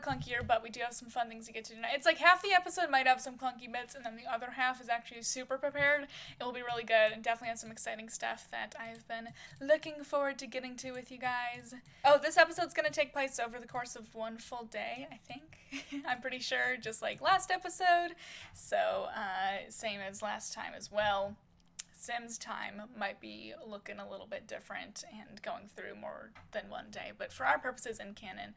Clunkier, but we do have some fun things to get to tonight. It's like half the episode might have some clunky bits, and then the other half is actually super prepared. It will be really good, and definitely has some exciting stuff that I've been looking forward to getting to with you guys. Oh, this episode's going to take place over the course of one full day, I think. I'm pretty sure, just like last episode. So, same as last time as well. Sim's time might be looking a little bit different and going through more than one day, but for our purposes in canon,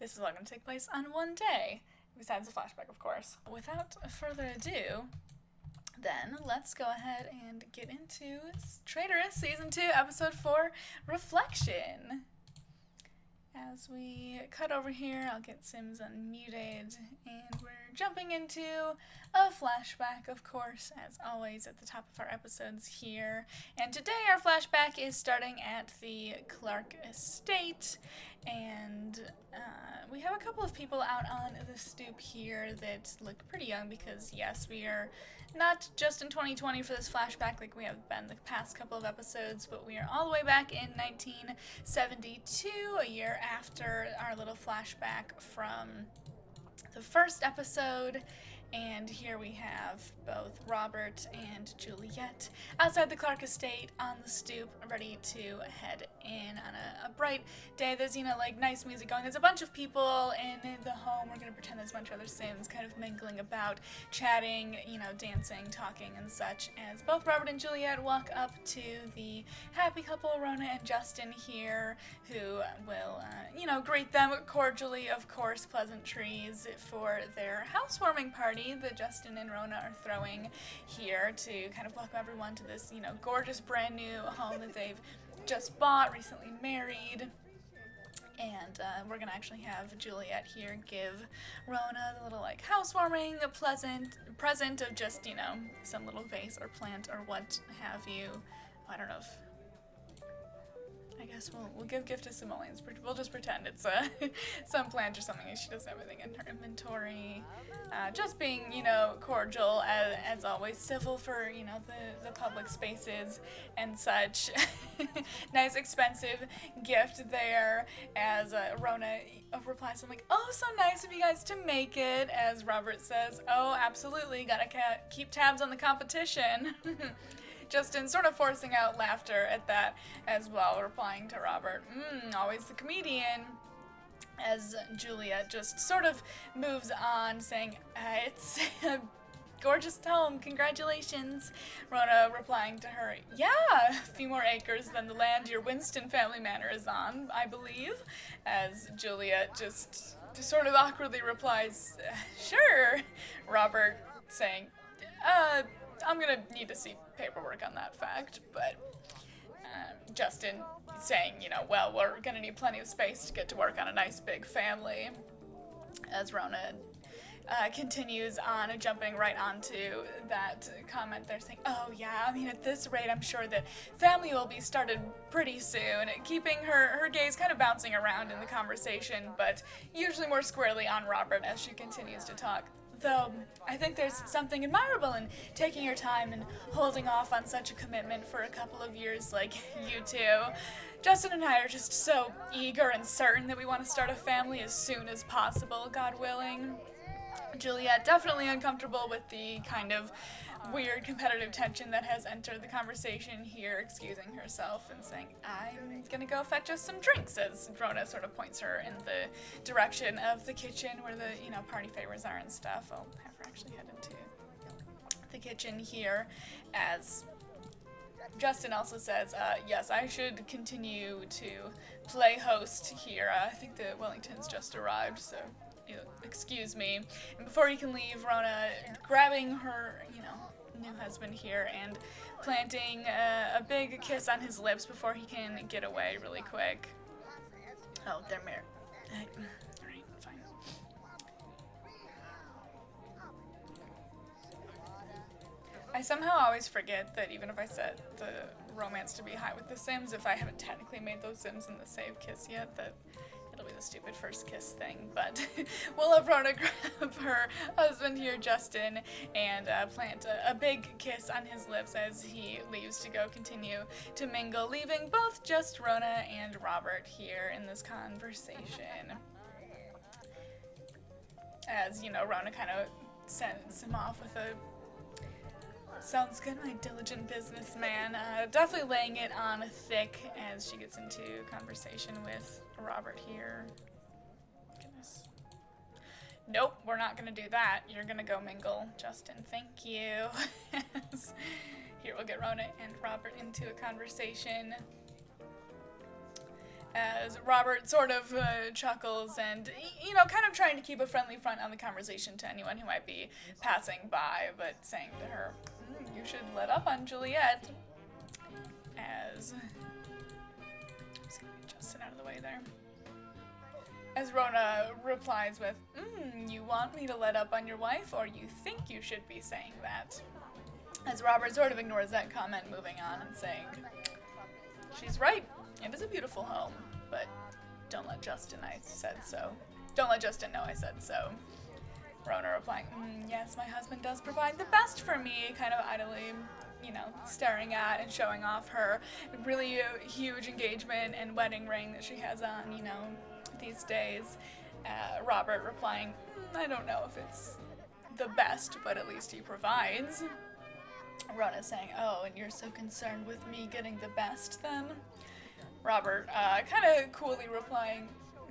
this is all going to take place on one day, besides the flashback, of course. Without further ado, then let's go ahead and get into Traitorous Season 2, Episode 4, Reflection. As we cut over here, I'll get Sims unmuted, and we're jumping into a flashback, of course, as always, at the top of our episodes here. And today our flashback is starting at the Clark estate, and we have a couple of people out on the stoop here that look pretty young because, yes, we are not just in 2020 for this flashback like we have been the past couple of episodes, but we are all the way back in 1972, a year after our little flashback from the first episode. And here we have both Robert and Juliet outside the Clark estate on the stoop, ready to head in on a bright day. There's, like nice music going. There's a bunch of people in the home. We're going to pretend there's a bunch of other Sims kind of mingling about, chatting, dancing, talking, and such, as both Robert and Juliet walk up to the happy couple, Rona and Justin here, who will, greet them cordially, of course, pleasantries for their housewarming party that Justin and Rona are throwing here to kind of welcome everyone to this, gorgeous brand new home that they've just bought, recently married. And we're going to actually have Juliet here give Rona the little, housewarming, a pleasant present of just, some little vase or plant or what have you. I don't know if... I guess we'll give gift to simoleons. We'll just pretend it's some plant or something. She doesn't have anything in her inventory. Just being, cordial as always, civil for, the public spaces and such. Nice, expensive gift there. As Rona replies, I'm like, oh, so nice of you guys to make it. As Robert says, oh, absolutely, gotta keep tabs on the competition. Justin sort of forcing out laughter at that as well, replying to Robert, always the comedian, as Juliet just sort of moves on, saying, it's a gorgeous home, congratulations. Rona replying to her, yeah, a few more acres than the land your Winston family manor is on, I believe, as Juliet just sort of awkwardly replies, sure. Robert saying, I'm gonna need to see paperwork on that fact, but Justin saying, well, we're gonna need plenty of space to get to work on a nice big family, as Rona continues on, jumping right onto that comment there, saying, oh yeah, at this rate, I'm sure that family will be started pretty soon, keeping her gaze kind of bouncing around in the conversation, but usually more squarely on Robert as she continues to talk. Though, I think there's something admirable in taking your time and holding off on such a commitment for a couple of years like you two. Justin and I are just so eager and certain that we want to start a family as soon as possible, God willing. Juliet definitely uncomfortable with the kind of weird competitive tension that has entered the conversation here, excusing herself and saying, I'm gonna go fetch us some drinks, as Rona sort of points her in the direction of the kitchen where the, party favors are and stuff. I'll have her actually head into the kitchen here, as Justin also says, yes, I should continue to play host here. I think the Wellingtons just arrived, so excuse me. And before he can leave, Rona grabbing her, new husband here and planting a big kiss on his lips before he can get away really quick. Oh, they're married. Alright, fine. I somehow always forget that even if I set the romance to be high with the Sims, if I haven't technically made those Sims in the save kiss yet, that it'll be the stupid first kiss thing. But we'll have Rona grab her husband here, Justin, and plant a big kiss on his lips as he leaves to go continue to mingle, leaving both just Rona and Robert here in this conversation. As, Rona kind of sends him off with a sounds good, my diligent businessman. Definitely laying it on thick as she gets into conversation with Robert here. Goodness. Nope, we're not gonna do that. You're gonna go mingle, Justin. Thank you. Here we'll get Rona and Robert into a conversation. As Robert sort of chuckles and, kind of trying to keep a friendly front on the conversation to anyone who might be passing by, but saying to her, you should let up on Juliet. As, just gonna get Justin out of the way there. As Rona replies with, you want me to let up on your wife, or you think you should be saying that? As Robert sort of ignores that comment, moving on and saying, she's right. It is a beautiful home, but don't let Justin know I said so. Rona replying, yes, my husband does provide the best for me, kind of idly, staring at and showing off her really huge engagement and wedding ring that she has on, these days. Robert replying, I don't know if it's the best, but at least he provides. Rona saying, oh, and you're so concerned with me getting the best then? Robert kind of coolly replying,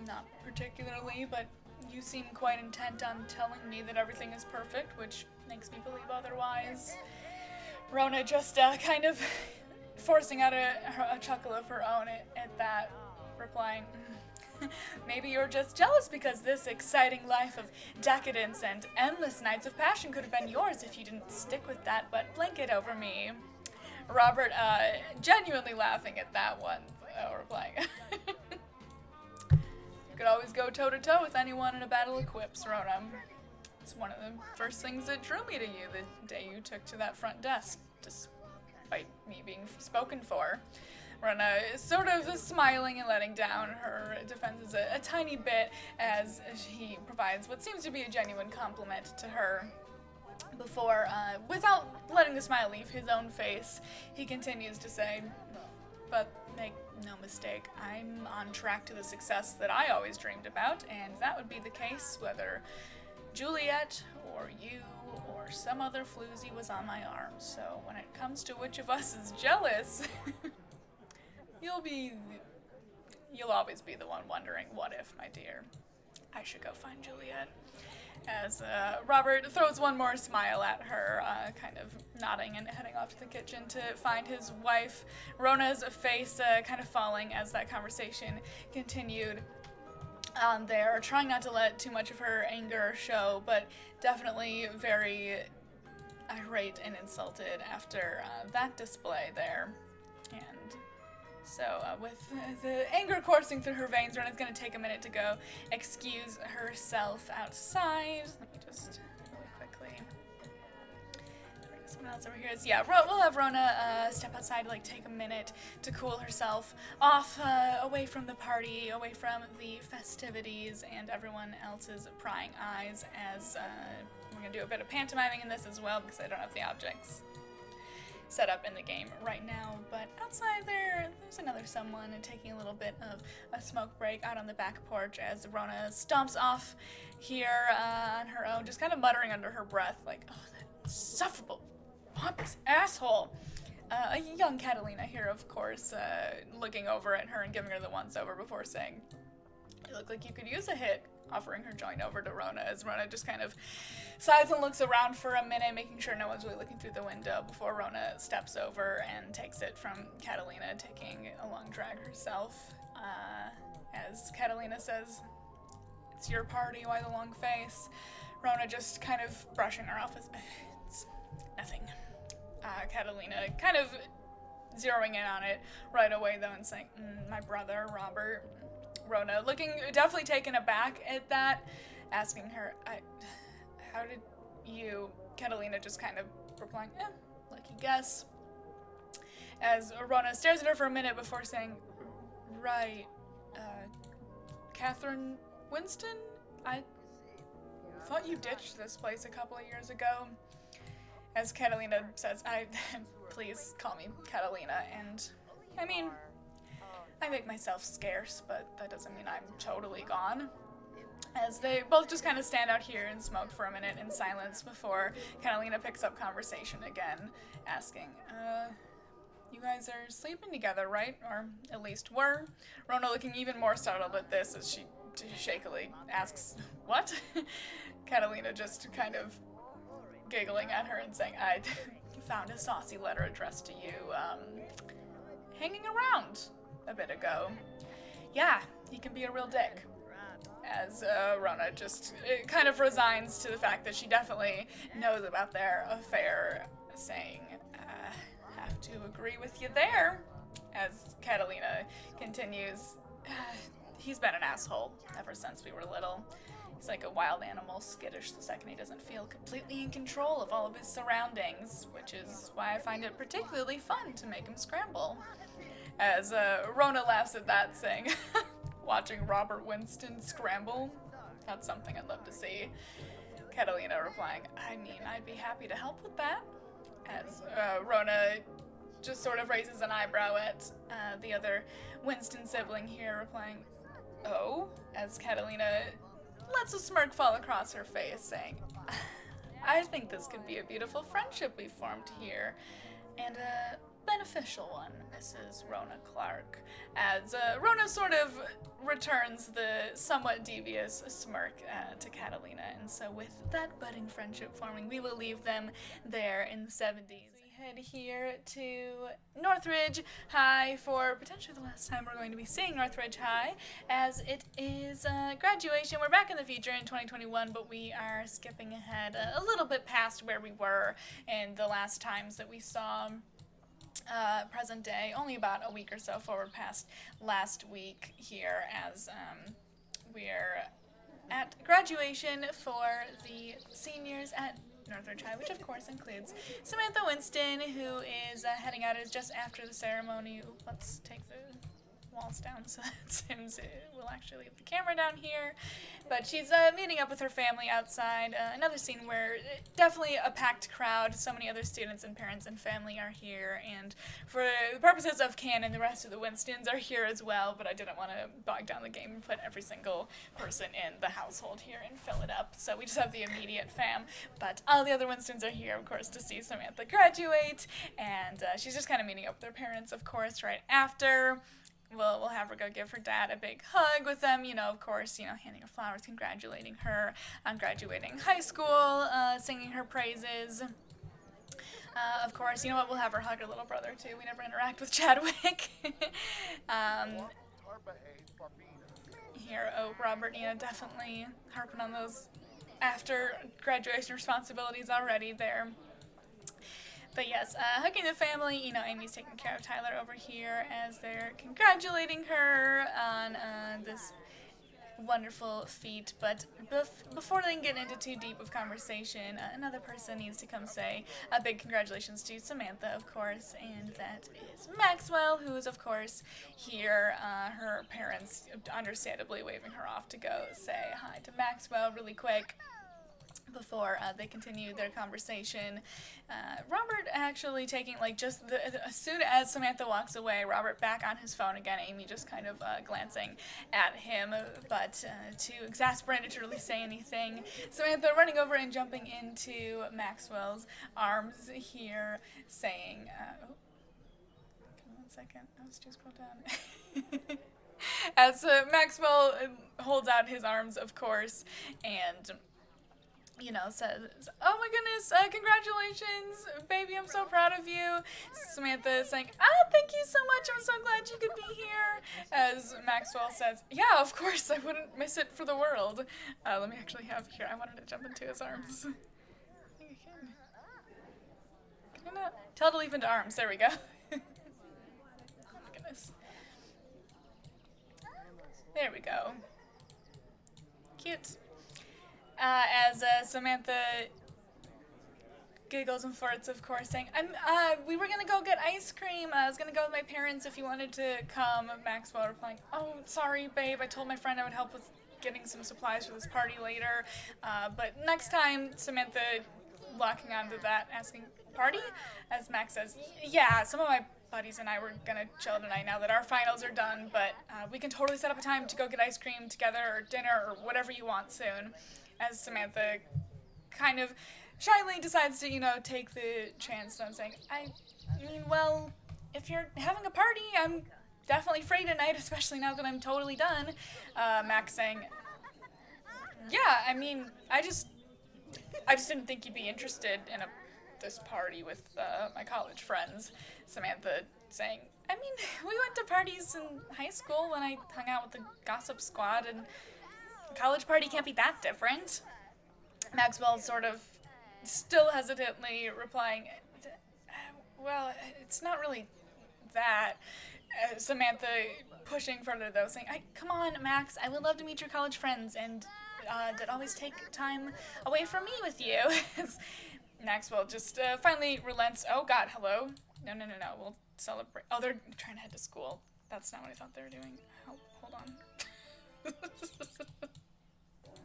not particularly, but you seem quite intent on telling me that everything is perfect, which makes me believe otherwise. Rona just kind of forcing out a chuckle of her own at that, replying, maybe you're just jealous because this exciting life of decadence and endless nights of passion could have been yours if you didn't stick with that wet blanket over me. Robert genuinely laughing at that one, replying, you could always go toe-to-toe with anyone in a battle of quips, Rona. It's one of the first things that drew me to you the day you took to that front desk, despite me being spoken for. Rona is sort of smiling and letting down her defenses a tiny bit as he provides what seems to be a genuine compliment to her. Before, without letting the smile leave his own face, he continues to say, but make no mistake, I'm on track to the success that I always dreamed about, and that would be the case whether Juliet or you or some other floozy was on my arm. So when it comes to which of us is jealous, you'll always be the one wondering, what if, my dear? I should go find Juliet. As Robert throws one more smile at her, kind of nodding and heading off to the kitchen to find his wife. Rona's face kind of falling as that conversation continued on there, trying not to let too much of her anger show, but definitely very irate and insulted after that display there. And so with the anger coursing through her veins, Rona's going to take a minute to go excuse herself outside. Let me just really quickly bring someone else over here. So yeah, we'll have Rona step outside to take a minute to cool herself off, away from the party, away from the festivities and everyone else's prying eyes, as we're going to do a bit of pantomiming in this as well because I don't have the objects. set up in the game right now. But outside there's another someone taking a little bit of a smoke break out on the back porch as Rona stomps off here on her own, just kind of muttering under her breath, like, oh, that insufferable, pompous asshole. A young Catalina here, of course, looking over at her and giving her the once-over before saying, you look like you could use a hit, offering her joint over to Rona, as Rona just kind of sighs and looks around for a minute, making sure no one's really looking through the window before Rona steps over and takes it from Catalina, taking a long drag herself. As Catalina says, it's your party, why the long face? Rona just kind of brushing her off as, it's nothing. Catalina kind of zeroing in on it right away though and saying, my brother, Robert. Rona looking definitely taken aback at that, asking her, how did you? Catalina just kind of replying, lucky guess. As Rona stares at her for a minute before saying, right, Catherine Winston? I thought you ditched this place a couple of years ago. As Catalina says, please call me Catalina, and I mean, I make myself scarce, but that doesn't mean I'm totally gone. As they both just kind of stand out here and smoke for a minute in silence before Catalina picks up conversation again, asking, you guys are sleeping together, right? Or at least were? Rona looking even more startled at this as she shakily asks, what? Catalina just kind of giggling at her and saying, I found a saucy letter addressed to you, hanging around a bit ago. Yeah, he can be a real dick. As Rona just kind of resigns to the fact that she definitely knows about their affair, saying, have to agree with you there. As Catalina continues, he's been an asshole ever since we were little. He's like a wild animal, skittish the second he doesn't feel completely in control of all of his surroundings, which is why I find it particularly fun to make him scramble. As Rona laughs at that, saying, watching Robert Winston scramble, that's something I'd love to see. Catalina replying, I mean, I'd be happy to help with that. As Rona just sort of raises an eyebrow at the other Winston sibling here, replying, oh? As Catalina lets a smirk fall across her face, saying, I think this could be a beautiful friendship we've formed here, and a beneficial one, Mrs. Rona Clark. As Rona sort of returns the somewhat devious smirk to Catalina, and so with that budding friendship forming, we will leave them there in the 70s. Head here to Northridge High for potentially the last time we're going to be seeing Northridge High, as it is graduation. We're back in the future in 2021, but we are skipping ahead a little bit past where we were in the last times that we saw present day, only about a week or so forward past last week here, as we're at graduation for the seniors at Northridge High, which of course includes Samantha Winston, who is heading out as just after the ceremony. Let's take the walls down so that Sims will actually leave the camera down here. But she's meeting up with her family outside. Another scene where definitely a packed crowd. So many other students and parents and family are here. And for the purposes of canon, the rest of the Winstons are here as well. But I didn't want to bog down the game and put every single person in the household here and fill it up. So we just have the immediate fam. But all the other Winstons are here, of course, to see Samantha graduate. And she's just kind of meeting up with her parents, of course, right after. We'll have her go give her dad a big hug with them, of course, handing her flowers, congratulating her on graduating high school, singing her praises. Of course, you know what, we'll have her hug her little brother, too. We never interact with Chadwick. Here, Robert, definitely harping on those after graduation responsibilities already there. But yes, hugging the family, Amy's taking care of Tyler over here as they're congratulating her on this wonderful feat. But before they can get into too deep of conversation, another person needs to come say a big congratulations to Samantha, of course, and that is Maxwell, who is, of course, here. Her parents understandably waving her off to go say hi to Maxwell really quick. before they continue their conversation. Robert actually taking, like, just as soon as Samantha walks away, Robert back on his phone again, Amy just kind of glancing at him, but too exasperated to really say anything. Samantha running over and jumping into Maxwell's arms here, saying, oh, give me 1 second, I was just scroll down. As Maxwell holds out his arms, of course, and says, oh my goodness, congratulations, baby, I'm so proud of you. Samantha is saying, thank you so much, I'm so glad you could be here. As Maxwell says, yeah, of course, I wouldn't miss it for the world. Let me actually have here, I wanted to jump into his arms. I think I can. Can I not? Tell to leap into arms, there we go. Oh my goodness. There we go. Cute. As Samantha giggles and farts, of course, saying, we were gonna go get ice cream. I was gonna go with my parents if you wanted to come. Maxwell replying, oh, sorry, babe. I told my friend I would help with getting some supplies for this party later. But next time, Samantha locking onto that, asking, party? As Max says, yeah, some of my buddies and I were gonna chill tonight now that our finals are done, but we can totally set up a time to go get ice cream together or dinner or whatever you want soon. As Samantha kind of shyly decides to, take the chance on saying, I mean, well, if you're having a party, I'm definitely free tonight, especially now that I'm totally done. Max saying, yeah, I mean, I just didn't think you'd be interested in this party with my college friends. Samantha saying, I mean, we went to parties in high school when I hung out with the gossip squad, and a college party can't be that different. Maxwell sort of still hesitantly replying, well, it's not really that. Samantha pushing further, though, saying, come on, Max, I would love to meet your college friends, and that always take time away from me with you. Maxwell just finally relents. Oh, God, hello? No, we'll celebrate. Oh, they're trying to head to school. That's not what I thought they were doing. Oh, hold on.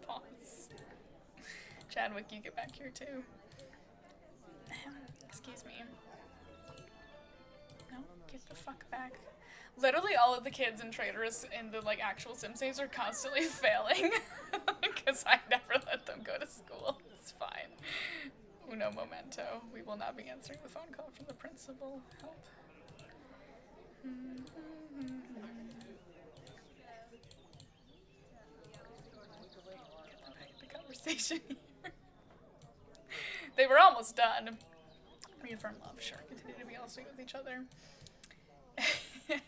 Pause. Chadwick, you get back here, too. Excuse me. No, get the fuck back. Literally all of the kids in Traitorous in the, actual Sim saves are constantly failing. Because I never let them go to school. It's fine. Uno momento. We will not be answering the phone call from the principal. Help. Get back to the conversation here. They were almost done. Reaffirm love, sure. Continue to be all sweet with each other.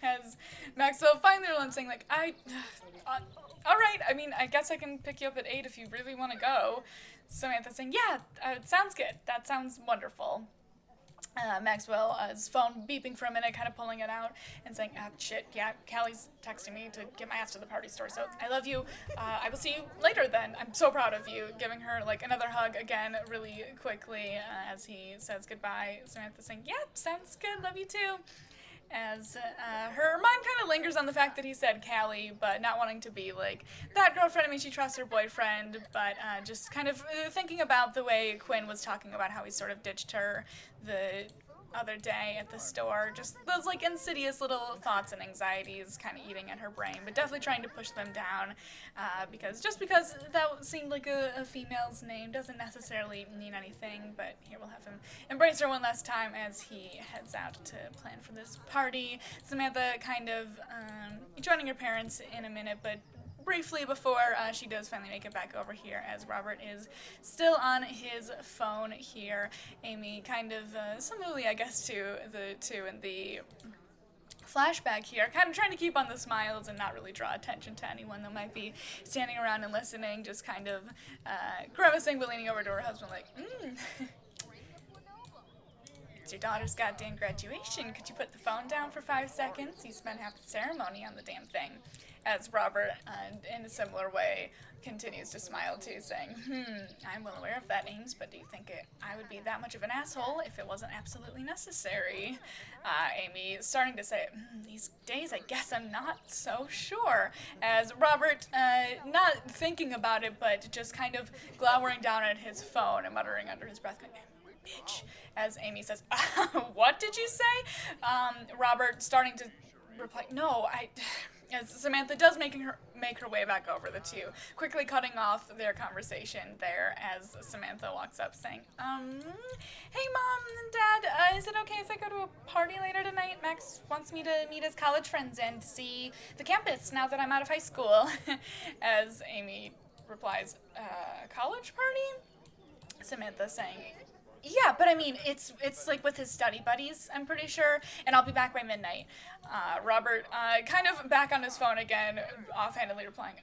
As Maxwell finally relents, saying, alright, I mean, I guess I can pick you up at 8 if you really want to go. Samantha saying, yeah, it sounds good. That sounds wonderful. Maxwell's phone beeping for a minute, kind of pulling it out, and saying, shit, yeah, Callie's texting me to get my ass to the party store, so I love you. I will see you later then. I'm so proud of you. Giving her, another hug again really quickly as he says goodbye. Samantha saying, yeah, sounds good. Love you too. As her mind kind of lingers on the fact that he said Callie, but not wanting to be that girlfriend. I mean, she trusts her boyfriend, but just kind of thinking about the way Quinn was talking about how he sort of ditched her the other day at the store. Just those insidious little thoughts and anxieties kind of eating at her brain, but definitely trying to push them down because that seemed like a female's name doesn't necessarily mean anything, but here we'll have him embrace her one last time as he heads out to plan for this party. Samantha kind of joining her parents in a minute, but briefly before she does finally make it back over here as Robert is still on his phone here. Amy kind of similarly, I guess, to the two in the flashback here, kind of trying to keep on the smiles and not really draw attention to anyone that might be standing around and listening, just kind of grimacing but leaning over to her husband It's your daughter's goddamn graduation. Could you put the phone down for 5 seconds? You spent half the ceremony on the damn thing. as Robert, in a similar way, continues to smile too, saying, I'm well aware of that, Ames, but do you think I would be that much of an asshole if it wasn't absolutely necessary? Amy is starting to say, these days I guess I'm not so sure, as Robert, not thinking about it, but just kind of glowering down at his phone and muttering under his breath, bitch, as Amy says, what did you say? Robert starting to reply, no, as Samantha does make her way back over the two, quickly cutting off their conversation there as Samantha walks up saying, hey Mom and Dad, is it okay if I go to a party later tonight? Max wants me to meet his college friends and see the campus now that I'm out of high school. As Amy replies, college party? Samantha saying, yeah, but I mean, it's like with his study buddies, I'm pretty sure, and I'll be back by midnight. Robert, kind of back on his phone again, offhandedly replying,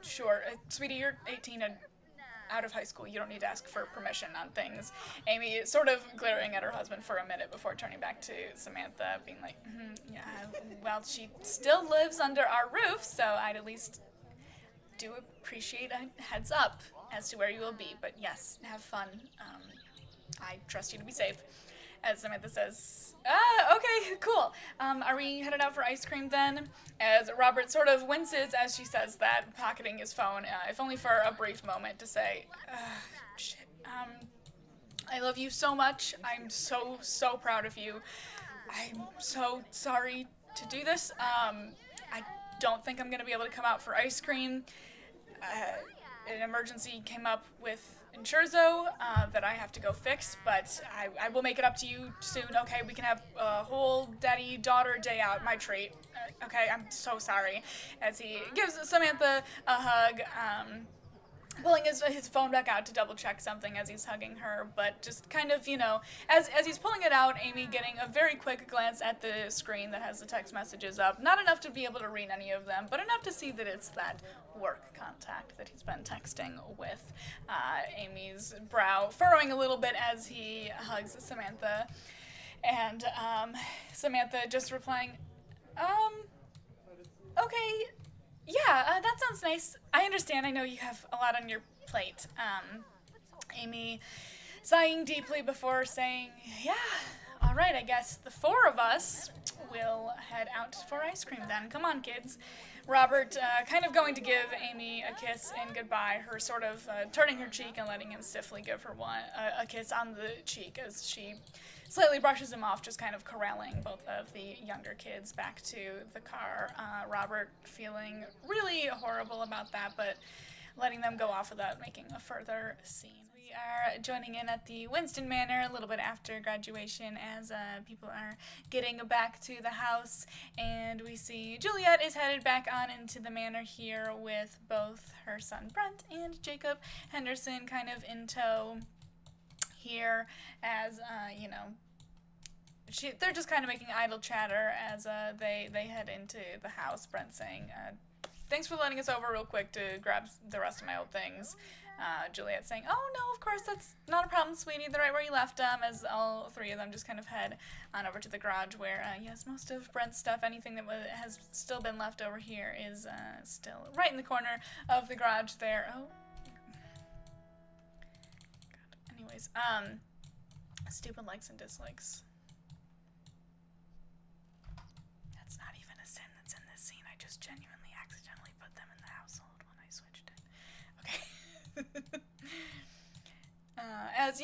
sure. Sweetie, you're 18 and out of high school. You don't need to ask for permission on things. Amy sort of glaring at her husband for a minute before turning back to Samantha, being like, yeah, well, she still lives under our roof, so I'd at least do appreciate a heads up as to where you will be, but yes, have fun. I trust you to be safe. As Samantha says, okay, cool. Are we headed out for ice cream then? As Robert sort of winces as she says that, pocketing his phone, if only for a brief moment, to say, shit, I love you so much. I'm so, so proud of you. I'm so sorry to do this. I don't think I'm gonna be able to come out for ice cream. An emergency came up with Insurzo that I have to go fix, but I will make it up to you soon, okay? We can have a whole daddy-daughter day out, my treat. Okay, I'm so sorry. As he gives Samantha a hug, pulling his phone back out to double-check something as he's hugging her, but just kind of, as he's pulling it out, Amy getting a very quick glance at the screen that has the text messages up. Not enough to be able to read any of them, but enough to see that it's that work contact that he's been texting with. Amy's brow furrowing a little bit as he hugs Samantha, and Samantha just replying, okay, yeah, that sounds nice. I understand. I know you have a lot on your plate. Amy sighing deeply before saying, yeah, all right, I guess the four of us will head out for ice cream then. Come on, kids. Robert, kind of going to give Amy a kiss in goodbye, her sort of turning her cheek and letting him stiffly give her a kiss on the cheek as she slightly brushes him off, just kind of corralling both of the younger kids back to the car. Robert feeling really horrible about that, but letting them go off without making a further scene. We are joining in at the Winston Manor a little bit after graduation as people are getting back to the house, and we see Juliet is headed back on into the manor here with both her son Brent and Jacob Henderson kind of in tow here as, they're just kind of making idle chatter as they head into the house. Brent saying, thanks for letting us over real quick to grab the rest of my old things. Juliet saying, oh no, of course, that's not a problem, sweetie, they're right where you left them, as all three of them just kind of head on over to the garage where, yes, most of Brent's stuff, anything that has still been left over here is still right in the corner of the garage there. Oh. God. Anyways, stupid likes and dislikes. That's not even a sin that's in this scene. I just genuinely accidentally put them in the household when I switched it. Okay. As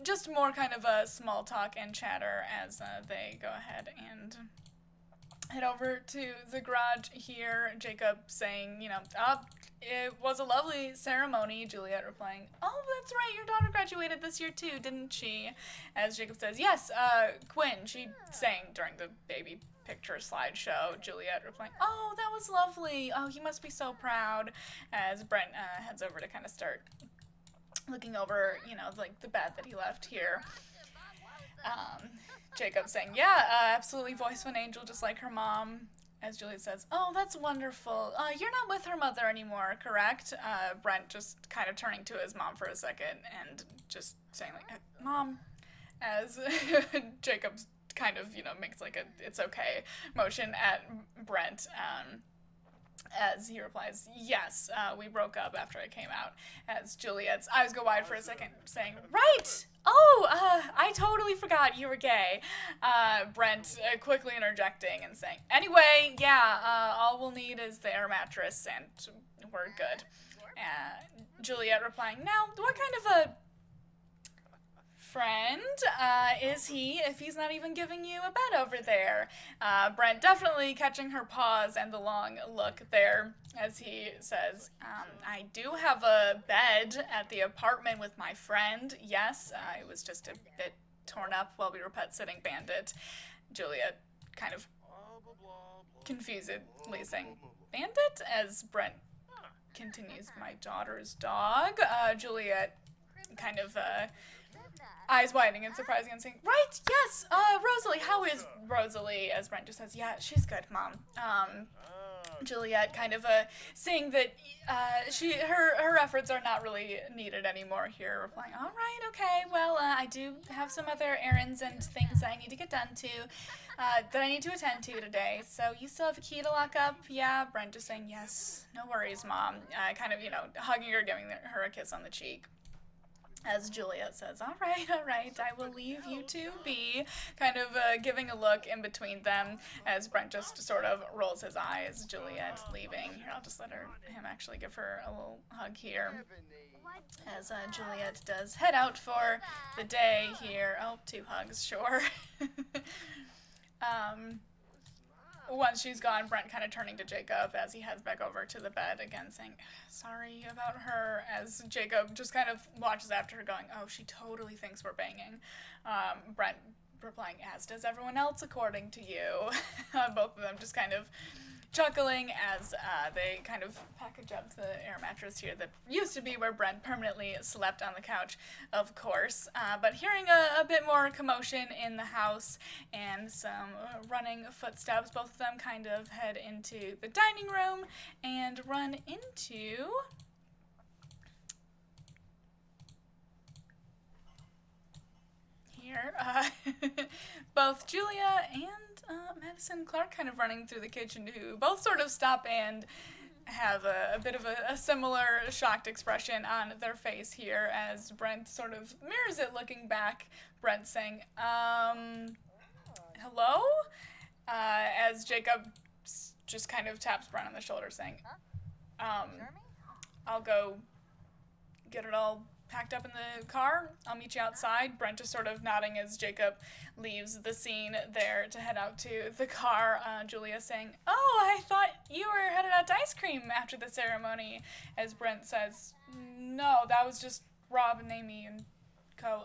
just more kind of a small talk and chatter as they go ahead and head over to the garage here. Jacob saying, it was a lovely ceremony. Juliet replying, oh, that's right, your daughter graduated this year too, didn't she? As Jacob says, yes, Quinn, she sang during the baby picture slideshow. Juliet replying, oh, that was lovely. Oh, he must be so proud. As Brent heads over to kind of start looking over, like the bed that he left here. Jacob saying, yeah, absolutely voice of an angel, just like her mom. As Juliet says, oh, that's wonderful. You're not with her mother anymore, correct? Brent just kind of turning to his mom for a second and just saying, like, Mom, as Jacob's kind of, makes like a it's okay motion at Brent, as he replies, yes, we broke up after I came out, as Juliet's eyes go wide for a second, saying, right! Oh, I totally forgot you were gay. Brent quickly interjecting and saying, anyway, yeah, all we'll need is the air mattress and we're good. Juliet replying, now, what kind of a friend is he if he's not even giving you a bed over there? Brent definitely catching her pause and the long look there as he says, I do have a bed at the apartment with my friend. Yes, it was just a bit torn up while we were pet-sitting Bandit. Juliet kind of confusedly saying, Bandit? As Brent continues, my daughter's dog. Juliet kind of eyes widening and surprising and saying, right, yes, Rosalie, how is Rosalie? As Brent just says, yeah, she's good, Mom. Juliet kind of saying that her efforts are not really needed anymore here, replying, all right, okay, well, I do have some other errands and things that I need to get done to, that I need to attend to today, so you still have a key to lock up? Yeah, Brent just saying, yes, no worries, Mom, kind of, hugging her, giving her a kiss on the cheek. As Juliet says, all right, I will leave you two be, kind of giving a look in between them as Brent just sort of rolls his eyes. Juliet leaving. Here, I'll just let him actually give her a little hug here. As Juliet does head out for the day here. Oh, 2 hugs, sure. Once she's gone, Brent kind of turning to Jacob as he heads back over to the bed again, saying, sorry about her, as Jacob just kind of watches after her going, oh, she totally thinks we're banging. Brent replying, as does everyone else according to you. Both of them just kind of chuckling as they kind of package up the air mattress here that used to be where Brent permanently slept on the couch, of course. But hearing a bit more commotion in the house and some running footsteps, both of them kind of head into the dining room and run into here. Both Julia and Madison Clark kind of running through the kitchen, who both sort of stop and have a bit of a similar shocked expression on their face here as Brent sort of mirrors it looking back. Brent saying, hello? As Jacob just kind of taps Brent on the shoulder saying, I'll go get it all packed up in the car. I'll meet you outside. Brent just sort of nodding as Jacob leaves the scene there to head out to the car. Julia saying, oh, I thought you were headed out to ice cream after the ceremony. As Brent says, no, that was just Rob and Amy and co.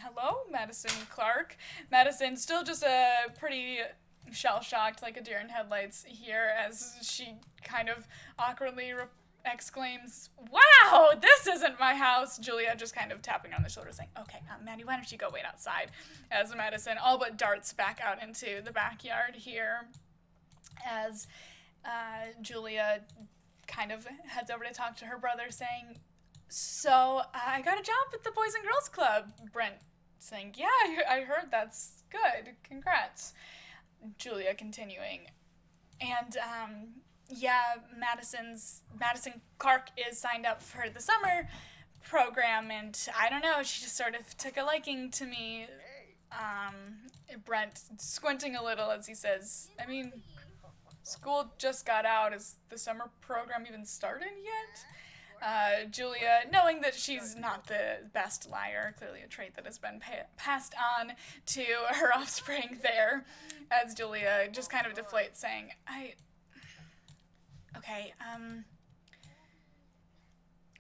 Hello, Madison Clark. Madison still just a pretty shell-shocked, like a deer in headlights here as she kind of awkwardly exclaims, wow, this isn't my house. Julia just kind of tapping her on the shoulder saying, okay, Maddie, why don't you go wait outside? As Madison all but darts back out into the backyard here as Julia kind of heads over to talk to her brother saying, so I got a job at the Boys and Girls Club. Brent saying, yeah, I heard, that's good, congrats. Julia continuing, and yeah, Madison Clark is signed up for the summer program, and I don't know, she just sort of took a liking to me. Brent squinting a little as he says, I mean, school just got out. Is the summer program even started yet? Julia, knowing that she's not the best liar, clearly a trait that has been passed on to her offspring there, as Julia just kind of deflates saying, okay,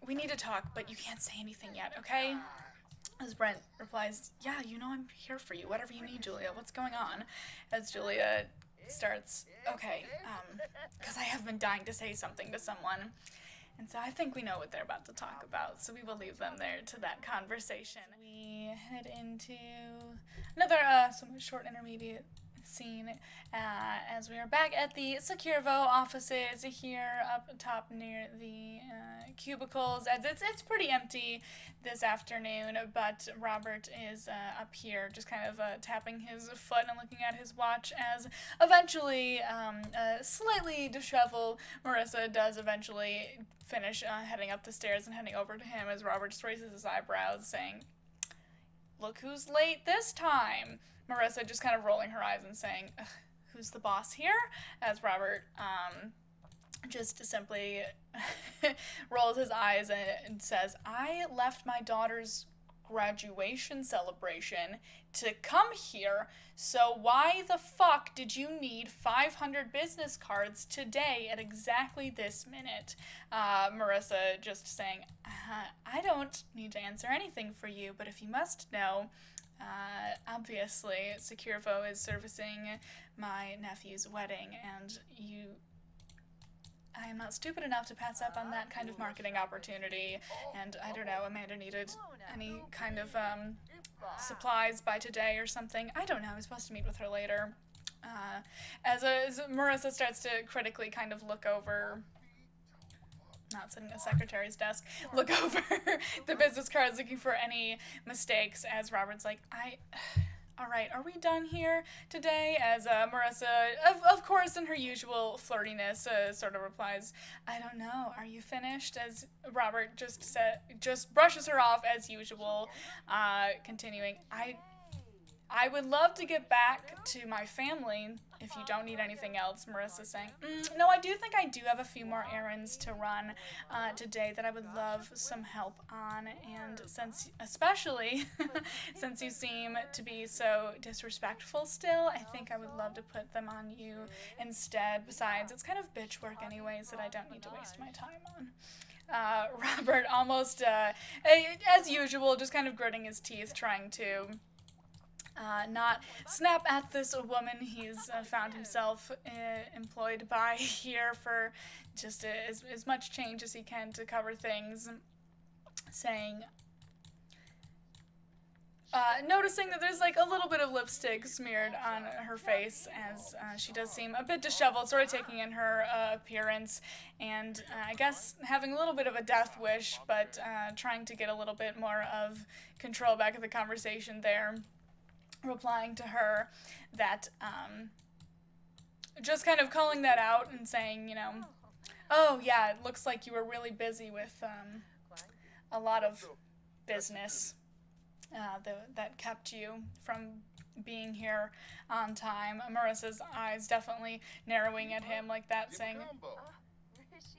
we need to talk, but you can't say anything yet, okay? As Brent replies, yeah, I'm here for you, whatever you need, Julia, what's going on? As Julia starts, okay, because I have been dying to say something to someone, and so I think we know what they're about to talk about, so we will leave them there to that conversation. We head into another somewhat short intermediate scene as we are back at the Securvo offices here up top near the cubicles, as it's pretty empty this afternoon, but Robert is up here just kind of tapping his foot and looking at his watch as eventually slightly disheveled Marissa does eventually finish heading up the stairs and heading over to him as Robert just raises his eyebrows saying, "Look who's late this time." Marissa just kind of rolling her eyes and saying, "Who's the boss here?" As Robert just simply rolls his eyes and says, "I left my daughter's graduation celebration to come here, so why the fuck did you need 500 business cards today at exactly this minute?" Marissa just saying, "I don't need to answer anything for you, but if you must know, obviously 𝕉𝕉𝕒𝕒𝕒𝕒 is servicing my nephew's wedding, and I am not stupid enough to pass up on that kind of marketing opportunity, and I don't know, Amanda needed any kind of supplies by today or something. I don't know, I'm supposed to meet with her later." As Marissa starts to critically kind of look over, not sitting at a secretary's desk, look over the business cards looking for any mistakes, as Robert's like, all right, are we done here today? As Marissa, of course, in her usual flirtiness, sort of replies, "I don't know, are you finished?" As Robert just brushes her off as usual, continuing, I would love to get back to my family if you don't need anything else." Marissa saying, "No, I do think I do have a few more errands to run today that I would love some help on, and especially since you seem to be so disrespectful still, I think I would love to put them on you instead. Besides, it's kind of bitch work anyways that I don't need to waste my time on." Robert almost, as usual, just kind of gritting his teeth, trying to not snap at this woman he's found himself employed by here for just as much change as he can to cover things, saying, noticing that there's like a little bit of lipstick smeared on her face, as she does seem a bit disheveled, sort of taking in her appearance, and I guess having a little bit of a death wish, but trying to get a little bit more of control back of the conversation there, replying to her that, just kind of calling that out and saying, "Oh yeah, it looks like you were really busy with a lot of business that kept you from being here on time." Marissa's eyes definitely narrowing at him like that, saying,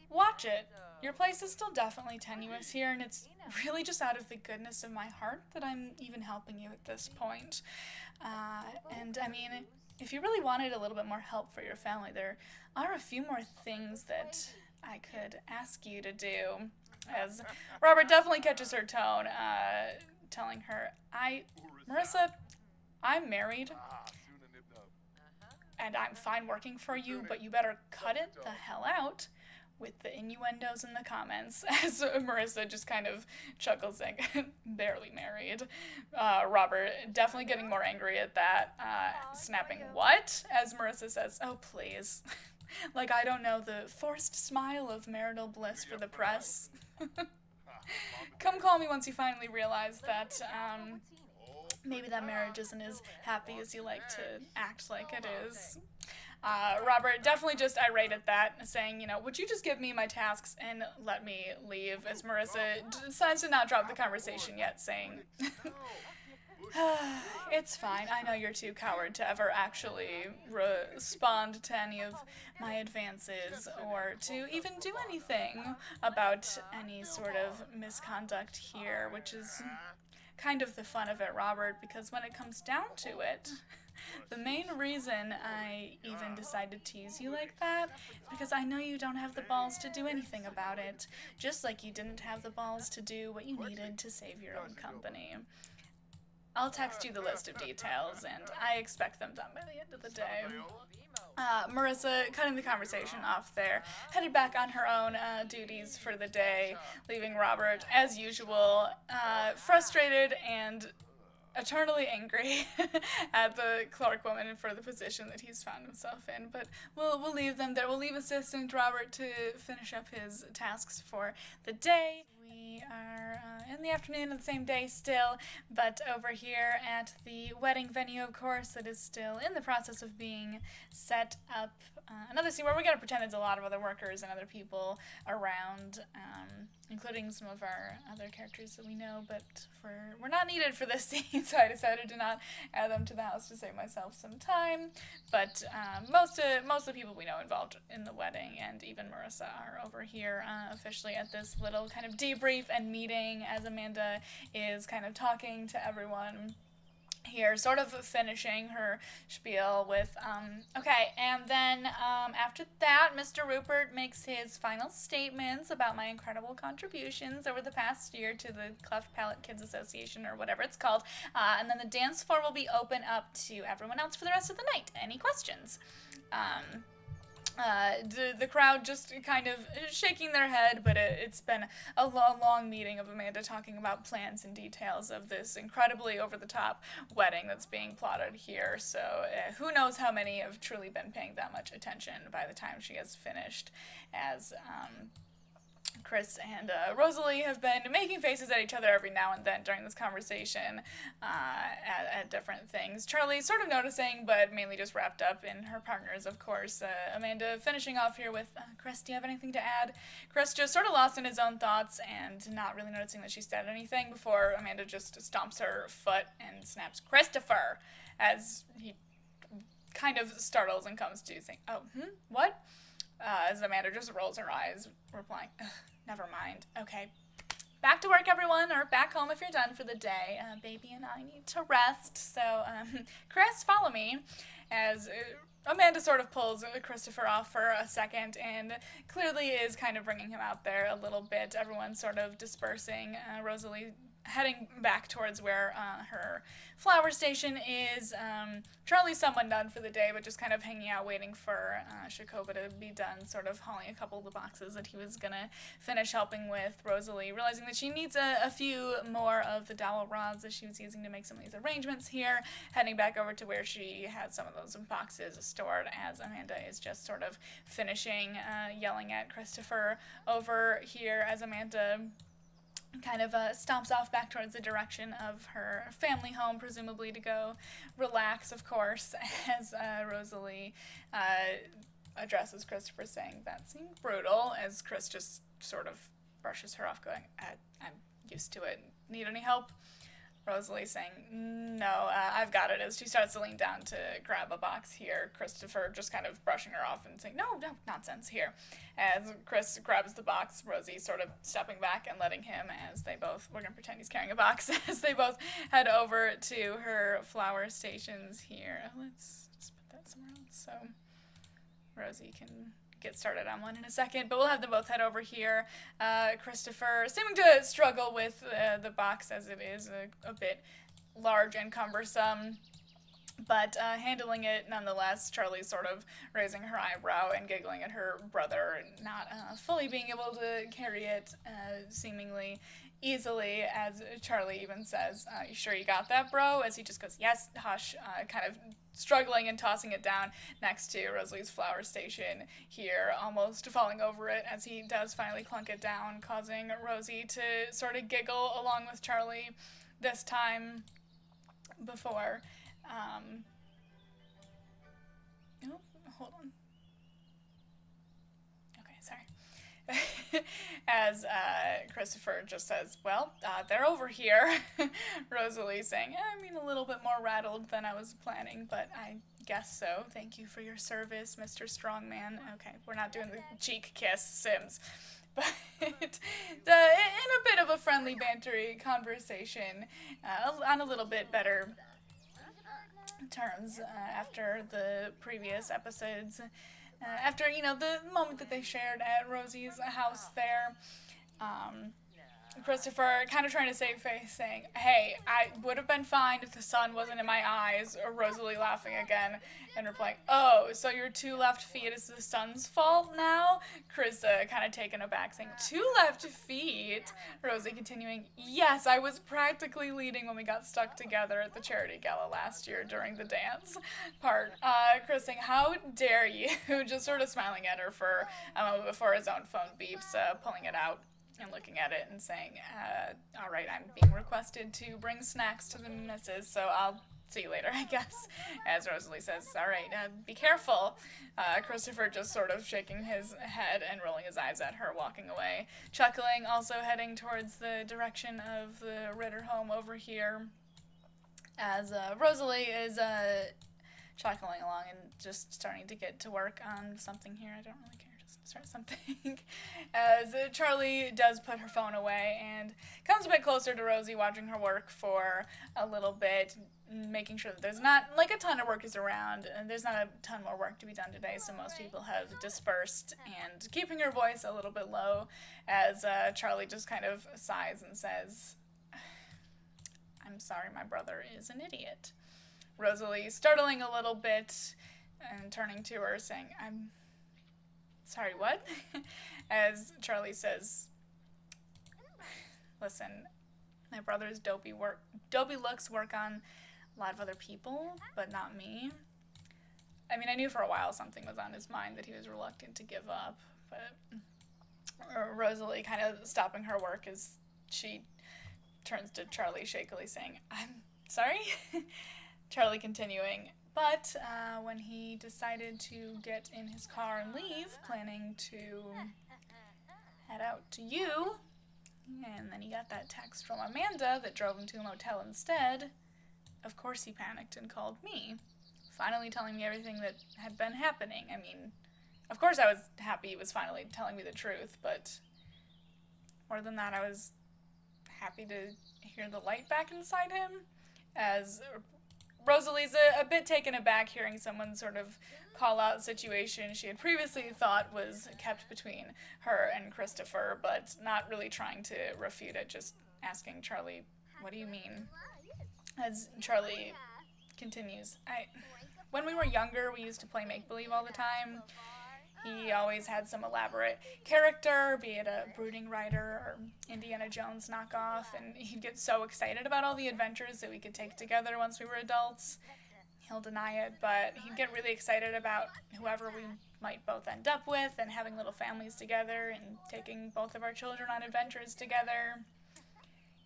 "Watch it. Your place is still definitely tenuous here, and it's really just out of the goodness of my heart that I'm even helping you at this point. And I mean, if you really wanted a little bit more help for your family, there are a few more things that I could ask you to do." As Robert definitely catches her tone, telling her, Marissa, I'm married, and I'm fine working for you, but you better cut it the hell out with the innuendos in the comments, as Marissa just kind of chuckles, saying, "Barely married." Robert definitely getting more angry at that, snapping, "What?" As Marissa says, "Oh, please. Like, I don't know, the forced smile of marital bliss for the press." Come call me once you finally realize that, maybe that marriage isn't as happy as you like to act like it is. Robert definitely just irate at that, saying, "Would you just give me my tasks and let me leave?" As Marissa decides to not drop the conversation yet, saying, "It's fine. I know you're too coward to ever actually respond to any of my advances or to even do anything about any sort of misconduct here," which is kind of the fun of it, Robert, because when it comes down to it, the main reason I even decided to tease you like that is because I know you don't have the balls to do anything about it, just like you didn't have the balls to do what you needed to save your own company. I'll text you the list of details, and I expect them done by the end of the day. Marissa, cutting the conversation off there, headed back on her own duties for the day, leaving Robert, as usual, frustrated and eternally angry at the clerk woman for the position that he's found himself in. But we'll leave them there. We'll leave Assistant Robert to finish up his tasks for the day. We are in the afternoon of the same day still, but over here at the wedding venue, of course, it is still in the process of being set up. Another scene where we gotta pretend there's a lot of other workers and other people around, including some of our other characters that we know, but we're not needed for this scene, so I decided to not add them to the house to save myself some time. But most of the people we know involved in the wedding, and even Marissa, are over here officially at this little kind of debrief and meeting as Amanda is kind of talking to everyone here, sort of finishing her spiel with, okay, and then after that, Mr. Rupert makes his final statements about my incredible contributions over the past year to the Cleft Palate Kids Association, or whatever it's called, and then the dance floor will be open up to everyone else for the rest of the night. Any questions? The crowd just kind of shaking their head, but it's been a long meeting of Amanda talking about plans and details of this incredibly over-the-top wedding that's being plotted here, so who knows how many have truly been paying that much attention by the time she has finished, as Chris and Rosalie have been making faces at each other every now and then during this conversation at different things. Chralie sort of noticing, but mainly just wrapped up in her partners, of course. Amanda finishing off here with, Chris, do you have anything to add? Chris just sort of lost in his own thoughts and not really noticing that she said anything before Amanda just stomps her foot and snaps, Christopher, as he kind of startles and comes to saying, oh, what? As Amanda just rolls her eyes, replying, never mind. Okay, back to work, everyone, or back home if you're done for the day. Baby and I need to rest, so, Chris, follow me, as Amanda sort of pulls Christopher off for a second and clearly is kind of bringing him out there a little bit. Everyone's sort of dispersing. Rosalie heading back towards where her flower station is. Chralie somewhat done for the day, but just kind of hanging out waiting for Shakoba to be done, sort of hauling a couple of the boxes that he was going to finish helping with. Rosalie realizing that she needs a few more of the dowel rods that she was using to make some of these arrangements here, heading back over to where she had some of those boxes stored, as Amanda is just sort of finishing yelling at Christopher over here as Amanda kind of stomps off back towards the direction of her family home, presumably to go relax, of course, as Rosalie addresses Christopher, saying that seemed brutal, as Chris just sort of brushes her off, going, I'm used to it. Need any help? Rosalie saying, no, I've got it, as she starts to lean down to grab a box here. Christopher just kind of brushing her off and saying, no, nonsense, here. As Chris grabs the box, Rosie sort of stepping back and letting him, as they both, we're going to pretend he's carrying a box, as they both head over to her flower stations here. Let's just put that somewhere else so Rosie can get started on one in a second, but we'll have them both head over here. Christopher seeming to struggle with the box, as it is a bit large and cumbersome, but handling it nonetheless. Chralie sort of raising her eyebrow and giggling at her brother, not fully being able to carry it seemingly easily, as Chralie even says, you sure you got that, bro? As he just goes, yes, hush, kind of struggling and tossing it down next to Rosalie's flower station here, almost falling over it as he does finally clunk it down, causing Rosie to sort of giggle along with Chralie this time before. Oh, hold on. Okay, sorry. As Christopher just says, well, they're over here. Rosalie saying, I mean, a little bit more rattled than I was planning, but I guess so. Thank you for your service, Mr. Strongman. Okay, we're not doing the cheek kiss, Sims. But in a bit of a friendly, bantery conversation, on a little bit better terms after the previous episodes. After, the moment that they shared at Rosie's house there, Christopher kind of trying to save face, saying, hey, I would have been fine if the sun wasn't in my eyes, or Rosalie laughing again, and replying, oh, so your 2 left feet is the sun's fault now? Chris kind of taken aback, saying, 2 left feet? Rosie continuing, yes, I was practically leading when we got stuck together at the charity gala last year during the dance part. Chris saying, how dare you? Just sort of smiling at her for a moment before his own phone beeps, pulling it out and looking at it and saying, all right, I'm being requested to bring snacks to the missus, so I'll see you later, I guess. As Rosalie says, all right, be careful. Christopher just sort of shaking his head and rolling his eyes at her, walking away. Chuckling, also heading towards the direction of the Ritter home over here, as Rosalie is chuckling along and just starting to get to work on something here. I don't really care. Start something. As Chralie does put her phone away and comes a bit closer to Rosie, watching her work for a little bit, making sure that there's not like a ton of work is around and there's not a ton more work to be done today, so most people have dispersed, and keeping her voice a little bit low as Chralie just kind of sighs and says, I'm sorry, my brother is an idiot. Rosalie startling a little bit and turning to her saying, I'm sorry, what? As Chralie says, listen, my brother's dopey looks work on a lot of other people, but not me. I mean, I knew for a while something was on his mind that he was reluctant to give up, but Rosalie kind of stopping her work as she turns to Chralie shakily saying, I'm sorry? Chralie continuing, but when he decided to get in his car and leave, planning to head out to you, and then he got that text from Amanda that drove him to a motel instead, of course he panicked and called me, finally telling me everything that had been happening. I mean, of course I was happy he was finally telling me the truth, but more than that, I was happy to hear the light back inside him, as Rosalie's a bit taken aback hearing someone sort of call out a situation she had previously thought was kept between her and Christopher, but not really trying to refute it, just asking Chralie, what do you mean? As Chralie continues, when we were younger, we used to play make-believe all the time. He always had some elaborate character, be it a brooding writer or Indiana Jones knockoff, and he'd get so excited about all the adventures that we could take together once we were adults. He'll deny it, but he'd get really excited about whoever we might both end up with and having little families together and taking both of our children on adventures together.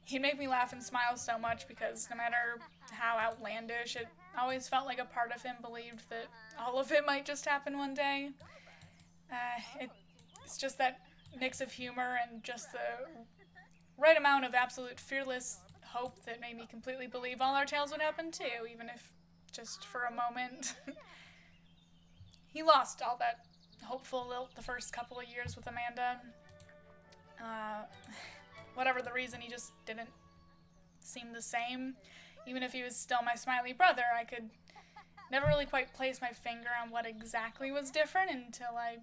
He'd make me laugh and smile so much because no matter how outlandish, it always felt like a part of him believed that all of it might just happen one day. It's just that mix of humor and just the right amount of absolute fearless hope that made me completely believe all our tales would happen too, even if just for a moment. He lost all that hopeful lilt the first couple of years with Amanda. Whatever the reason, he just didn't seem the same. Even if he was still my smiley brother, I could never really quite place my finger on what exactly was different until I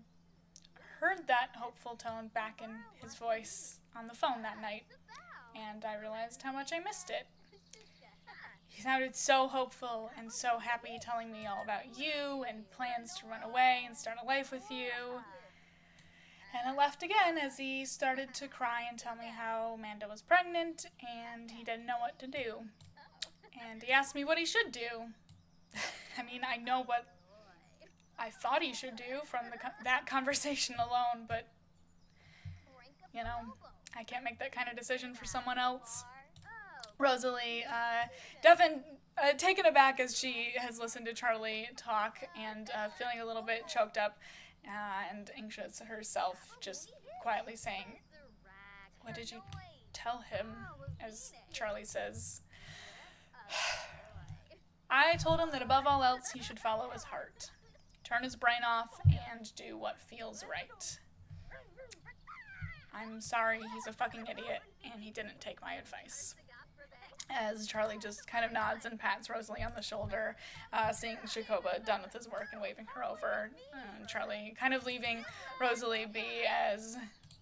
heard that hopeful tone back in his voice on the phone that night, and I realized how much I missed it. He sounded so hopeful and so happy, telling me all about you and plans to run away and start a life with you. And it left again as he started to cry and tell me how Amanda was pregnant and he didn't know what to do. And he asked me what he should do. I mean, I know what I thought he should do from that conversation alone, but, you know, I can't make that kind of decision for someone else. Rosalie, taken aback as she has listened to Chralie talk and feeling a little bit choked up and anxious herself, just quietly saying, what did you tell him? As Chralie says, I told him that above all else he should follow his heart. Turn his brain off and do what feels right. I'm sorry, he's a fucking idiot, and he didn't take my advice. As Chralie just kind of nods and pats Rosalie on the shoulder, seeing Shakoba done with his work and waving her over. And Chralie kind of leaving Rosalie be as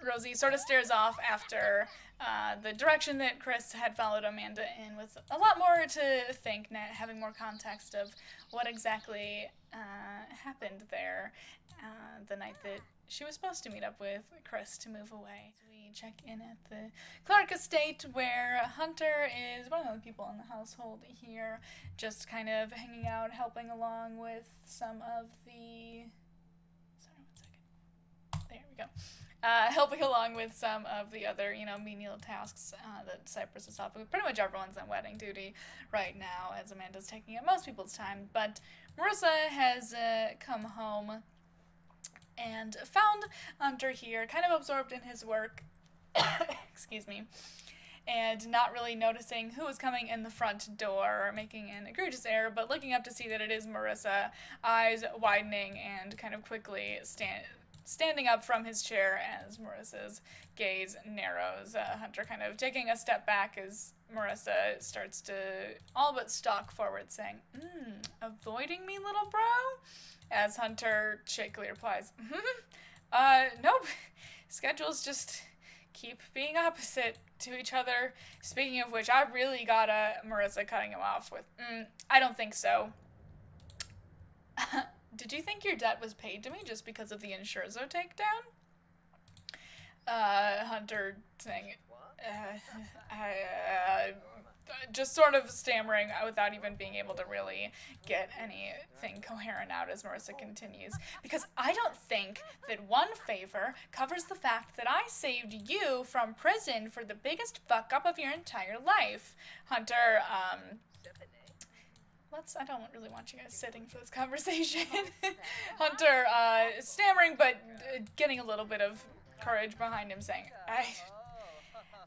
Rosie sort of stares off after the direction that Chris had followed Amanda in, with a lot more to think, having more context of what exactly happened there the night that she was supposed to meet up with Chris to move away. We check in at the Clark estate, where Hunter is one of the people in the household here, just kind of hanging out, helping along with some of the... Sorry, 1 second. There we go. Helping along with some of the other, menial tasks that Cypress is helping with. Pretty much everyone's on wedding duty right now, as Amanda's taking up most people's time. But Marissa has come home and found Hunter here, kind of absorbed in his work, excuse me, and not really noticing who was coming in the front door, making an egregious error, but looking up to see that it is Marissa, eyes widening and kind of quickly standing up from his chair as Marissa's gaze narrows. Hunter kind of taking a step back as Marissa starts to all but stalk forward, saying, avoiding me, little bro? As Hunter shakily replies, nope. Schedules just keep being opposite to each other. Speaking of which, I really gotta... Marissa cutting him off with, I don't think so. Did you think your debt was paid to me just because of the Insurzo takedown? Hunter saying, just sort of stammering without even being able to really get anything coherent out as Marissa continues. Because I don't think that one favor covers the fact that I saved you from prison for the biggest fuck up of your entire life. Hunter, I don't really want you guys sitting for this conversation. Hunter, stammering, but getting a little bit of courage behind him, saying,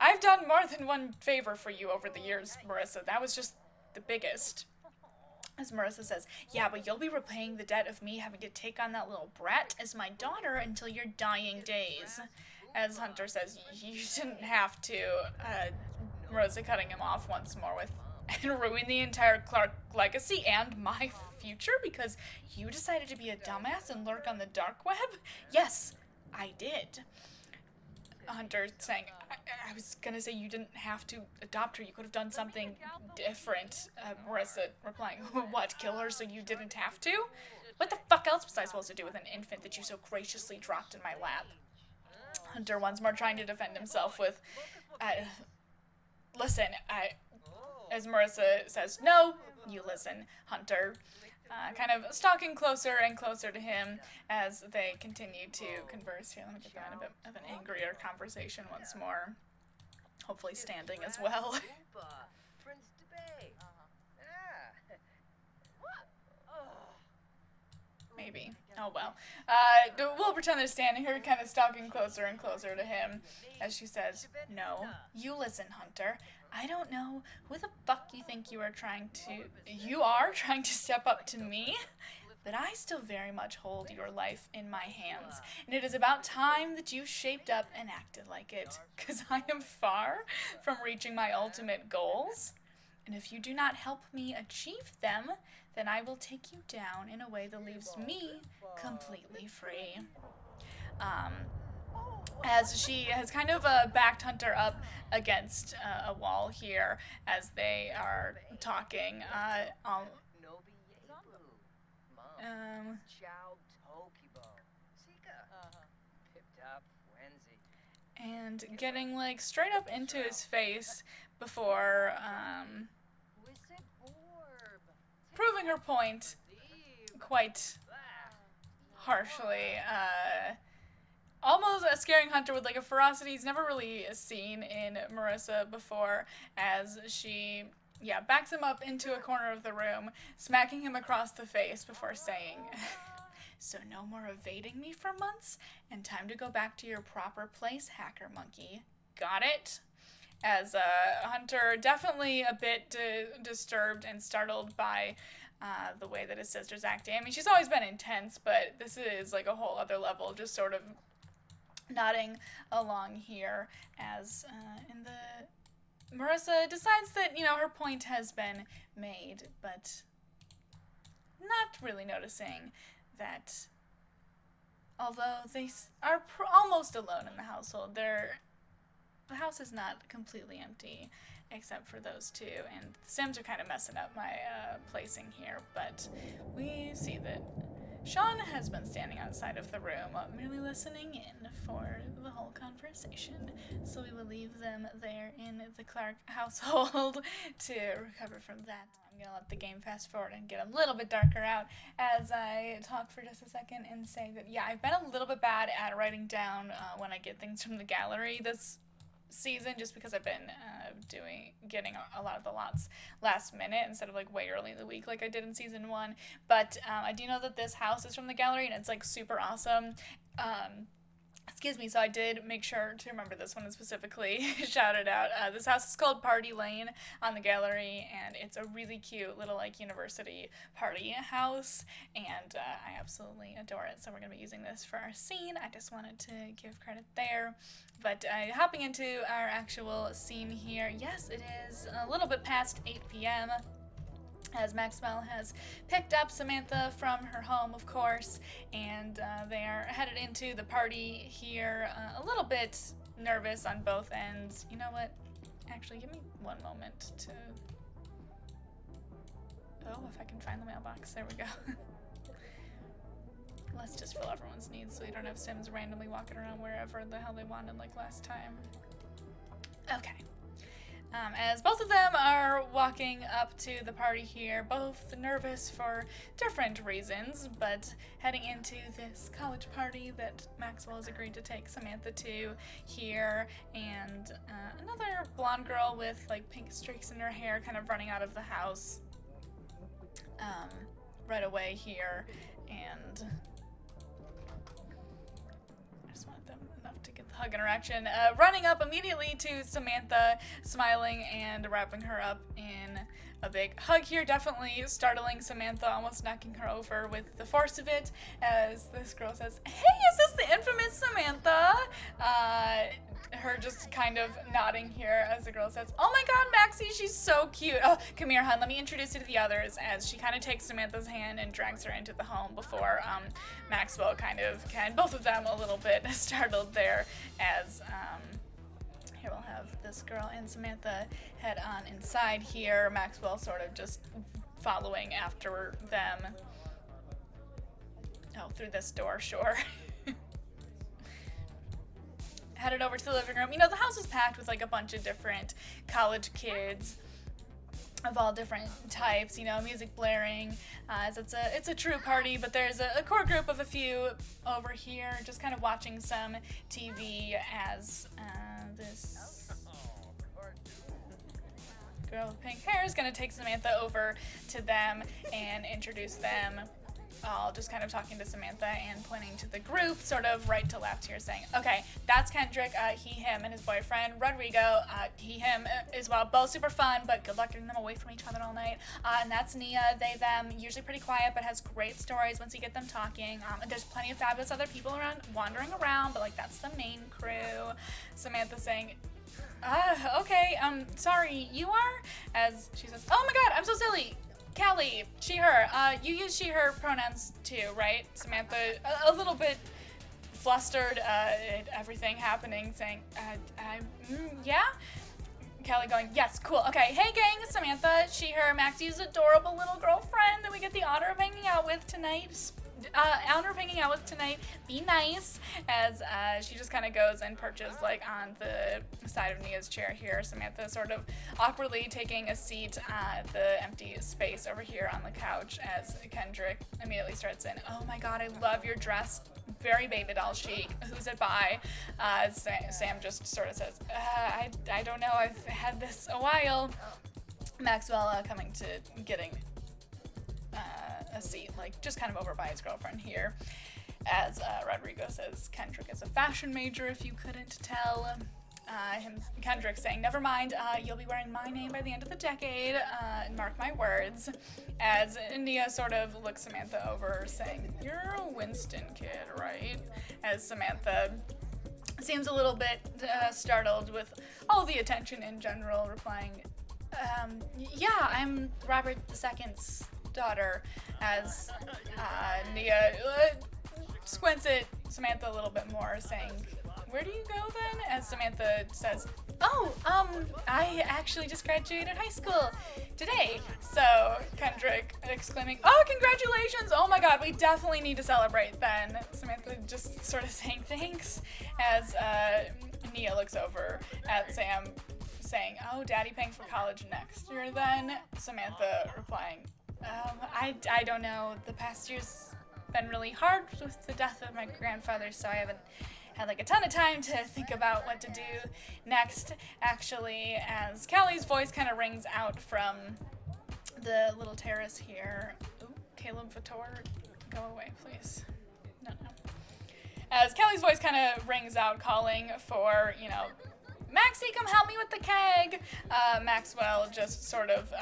I've done more than one favor for you over the years, Marissa. That was just the biggest. As Marissa says, yeah, but you'll be repaying the debt of me having to take on that little brat as my daughter until your dying days. As Hunter says, you didn't have to. Marissa cutting him off once more with, and ruin the entire Clark legacy and my future because you decided to be a dumbass and lurk on the dark web? Yes, I did. Hunter saying, I was gonna say you didn't have to adopt her. You could have done something different. Marissa replying, what, kill her so you didn't have to? What the fuck else was I supposed to do with an infant that you so graciously dropped in my lap? Hunter once more trying to defend himself with, listen, as Marissa says, no, you listen, Hunter. Kind of stalking closer and closer to him as they continue to converse. Here, let me get them in a bit of an angrier conversation once more. Hopefully standing as well. Maybe. Oh well. We'll pretend they're standing here, kind of stalking closer and closer to him as she says, no, you listen, Hunter. I don't know who the fuck you think you are trying to step up to me, but I still very much hold your life in my hands, and it is about time that you shaped up and acted like it, because I am far from reaching my ultimate goals, and if you do not help me achieve them, then I will take you down in a way that leaves me completely free. As she has kind of backed Hunter up against a wall here as they are talking. And getting like straight up into his face before proving her point quite harshly. Almost scaring Hunter with like a ferocity he's never really seen in Marissa before, as she, backs him up into a corner of the room, smacking him across the face before saying, so no more evading me for months, and time to go back to your proper place, hacker monkey. Got it? As Hunter definitely a bit disturbed and startled by the way that his sister's acting. I mean, she's always been intense, but this is like a whole other level, just sort of nodding along here as Marissa decides that, her point has been made, but not really noticing that although they are almost alone in the household, the house is not completely empty, except for those two, and the Sims are kind of messing up my placing here, but we see that Shawn has been standing outside of the room, merely listening in for the whole conversation, so we will leave them there in the Clark household to recover from that. I'm going to let the game fast forward and get a little bit darker out as I talk for just a second and say that, yeah, I've been a little bit bad at writing down when I get things from the gallery this season, just because I've been getting a lot of the lots last minute instead of like way early in the week like I did in season 1. But I do know that this house is from the gallery and it's like super awesome. Excuse me, so I did make sure to remember this one and specifically shout it out. This house is called Party Lane on the gallery, and it's a really cute little like university party house, and I absolutely adore it. So we're going to be using this for our scene. I just wanted to give credit there. But hopping into our actual scene here, yes, it is a little bit past 8 p.m., as Maxwell has picked up Samantha from her home, of course, and they are headed into the party here, a little bit nervous on both ends. You know what? Actually, give me one moment to... Oh, if I can find the mailbox. There we go. Let's just fill everyone's needs so you don't have Sims randomly walking around wherever the hell they wanted like last time. Okay. As both of them are walking up to the party here, both nervous for different reasons, but heading into this college party that Maxwell has agreed to take Samantha to here, and another blonde girl with like pink streaks in her hair kind of running out of the house right away here, and to get the hug interaction, running up immediately to Samantha, smiling and wrapping her up in a big hug here, definitely startling Samantha, almost knocking her over with the force of it, as this girl says, "Hey, is this the infamous Samantha?" Her just kind of nodding here as the girl says, "Oh my god, Maxie, she's so cute. Oh, come here, hun, let me introduce you to the others," as she kind of takes Samantha's hand and drags her into the home before Maxwell both of them a little bit startled there, as here we'll have this girl and Samantha head on inside here, Maxwell sort of just following after them. Oh, through this door, sure. Headed over to the living room. You know, the house is packed with like a bunch of different college kids of all different types, you know, music blaring, as it's a true party, but there's a core group of a few over here just kind of watching some TV as this girl with pink hair is going to take Samantha over to them and introduce them, all just kind of talking to Samantha and pointing to the group, sort of right to left here, saying, okay, that's Kendrick, he, him, and his boyfriend, Rodrigo, he, him as well, both super fun, but good luck getting them away from each other all night, and that's 𝕋𝕤𝕒, they, them, usually pretty quiet, but has great stories once you get them talking, and there's plenty of fabulous other people wandering around, but like, that's the main crew. Samantha saying, okay, sorry, you are? As she says, oh my god, I'm so silly. Callie, she, her. You use she, her pronouns too, right? Samantha, a little bit flustered at everything happening, saying, yeah? Callie going, yes, cool. Okay, hey gang, Samantha, she, her, Maxie's adorable little girlfriend that we get the honor of hanging out with tonight. Be nice, as she just kind of goes and perches like on the side of 𝕋𝕤𝕒's chair here. Samantha sort of awkwardly taking a seat at the empty space over here on the couch, as Kendrick immediately starts in, oh my god, I love your dress, very baby doll chic, who's it by? Sam just sort of says, I don't know, I've had this a while. Maxwell coming to getting a seat, like just kind of over by his girlfriend here, as Rodrigo says Kendrick is a fashion major, if you couldn't tell. Kendrick saying, never mind, you'll be wearing my name by the end of the decade, mark my words, as 𝕋𝕒𝕒 sort of looks Samantha over, saying, you're a Winston kid, right? As Samantha seems a little bit startled with all the attention in general, replying, yeah, I'm Robert II's daughter, as 𝕋𝕒𝕒 squints at Samantha a little bit more, saying, "Where do you go then?" As Samantha says, "Oh, I actually just graduated high school today." So Kendrick exclaiming, "Oh, congratulations! Oh my god, we definitely need to celebrate then." Samantha just sort of saying thanks as 𝕒𝕒 looks over at Sam saying, "Oh, daddy paying for college next year then?" Samantha replying, I don't know. The past year's been really hard with the death of my grandfather, so I haven't had like a ton of time to think about what to do next, actually, as Callie's voice kind of rings out from the little terrace here. Ooh, Caleb Vitor, go away, please. No. As Callie's voice kind of rings out, calling for, Maxie, come help me with the keg. Maxwell just sort of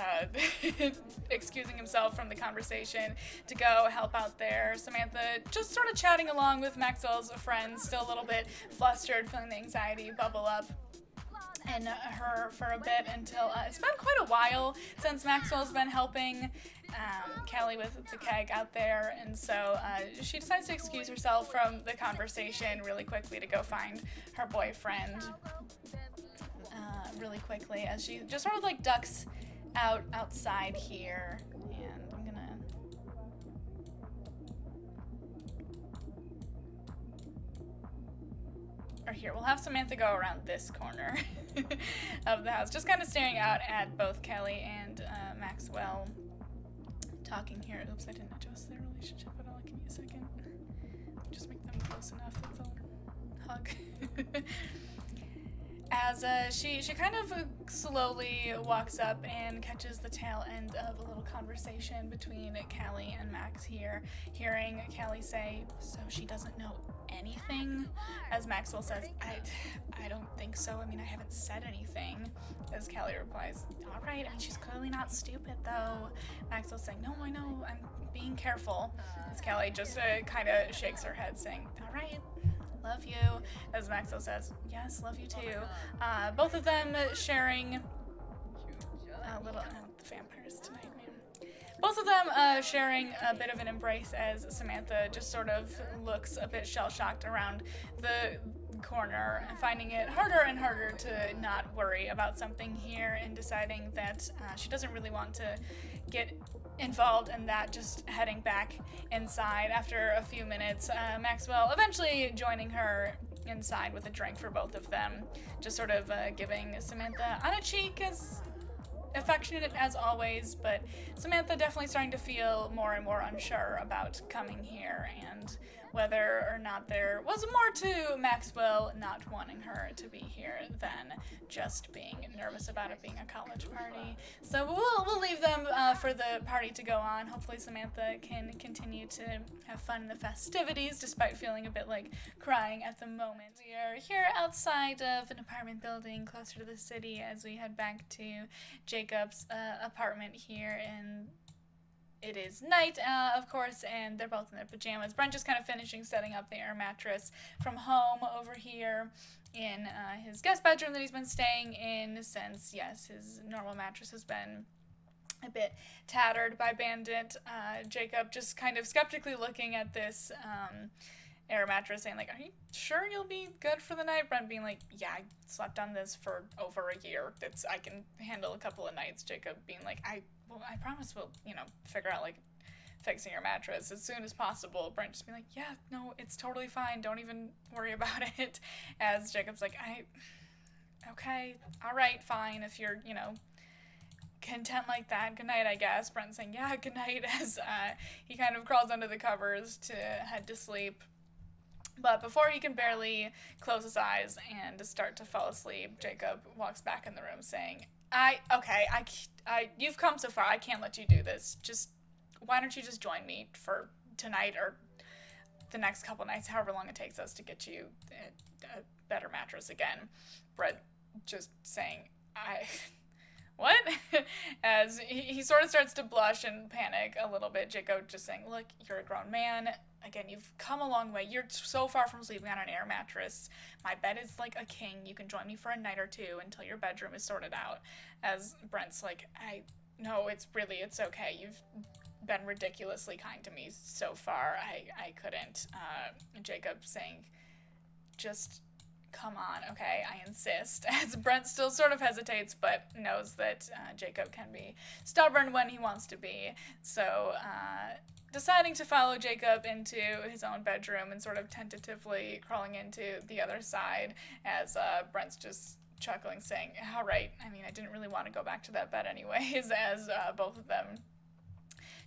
excusing himself from the conversation to go help out there. Samantha just sort of chatting along with Maxwell's friends, still a little bit flustered, feeling the anxiety bubble up in her for a bit until it's been quite a while since Maxwell's been helping Callie with the keg out there, and so she decides to excuse herself from the conversation really quickly to go find her boyfriend really quickly, as she just sort of like ducks outside here. And I'm gonna here, we'll have Samantha go around this corner of the house, just kind of staring out at both Kelly and Maxwell talking here. Oops, I didn't adjust their relationship at all. Give me a second. Just make them close enough that they'll hug. As she kind of slowly walks up and catches the tail end of a little conversation between Callie and Max here, hearing Callie say, "So she doesn't know anything?" As Maxwell says, I don't think so. I mean, I haven't said anything." As Callie replies, "All right, I mean, she's clearly not stupid, though." Maxwell's saying, "No, I know, I'm being careful." As Callie just kind of shakes her head, saying, "All right. Love you." As Maxwell says, "Yes, love you too." Both of them sharing a little, the vampires tonight, man. Both of them sharing a bit of an embrace as Samantha just sort of looks a bit shell-shocked around the corner, and finding it harder and harder to not worry about something here, and deciding that she doesn't really want to get involved in that, just heading back inside after a few minutes. Maxwell eventually joining her inside with a drink for both of them, just sort of giving Samantha on a cheek, as affectionate as always, but Samantha definitely starting to feel more and more unsure about coming here, and whether or not there was more to Maxwell not wanting her to be here than just being nervous about it being a college party. So we'll leave them for the party to go on. Hopefully Samantha can continue to have fun in the festivities despite feeling a bit like crying at the moment. We are here outside of an apartment building closer to the city as we head back to Jacob's apartment here, and it is night, of course, and they're both in their pajamas. Brent just kind of finishing setting up the air mattress from home over here in his guest bedroom that he's been staying in since, yes, his normal mattress has been a bit tattered by Bandit. Jacob just kind of skeptically looking at this air mattress, saying like, "Are you sure you'll be good for the night?" Brent being like, "Yeah, I slept on this for over a year. I can handle a couple of nights." Jacob being like, I promise we'll, figure out like fixing your mattress as soon as possible." Brent just being like, "Yeah, no, it's totally fine. Don't even worry about it." As Jacob's like, okay, all right, fine. If you're, content like that, good night, I guess." Brent saying, "Yeah, good night," as he kind of crawls under the covers to head to sleep. But before he can barely close his eyes and start to fall asleep, Jacob walks back in the room saying, you've come so far, I can't let you do this. Why don't you just join me for tonight or the next couple nights, however long it takes us to get you a better mattress again." Brett just saying, what? As he sort of starts to blush and panic a little bit. Jacob just saying, "Look, you're a grown man. Again, you've come a long way. You're so far from sleeping on an air mattress. My bed is like a king. You can join me for a night or two until your bedroom is sorted out." As Brent's like, "No, it's okay. You've been ridiculously kind to me so far. I couldn't. Jacob saying, just come on, okay, I insist. As Brent still sort of hesitates, but knows that Jacob can be stubborn when he wants to be. So, deciding to follow Jacob into his own bedroom and sort of tentatively crawling into the other side as Brent's just chuckling, saying, all right, I mean, I didn't really want to go back to that bed anyways, as both of them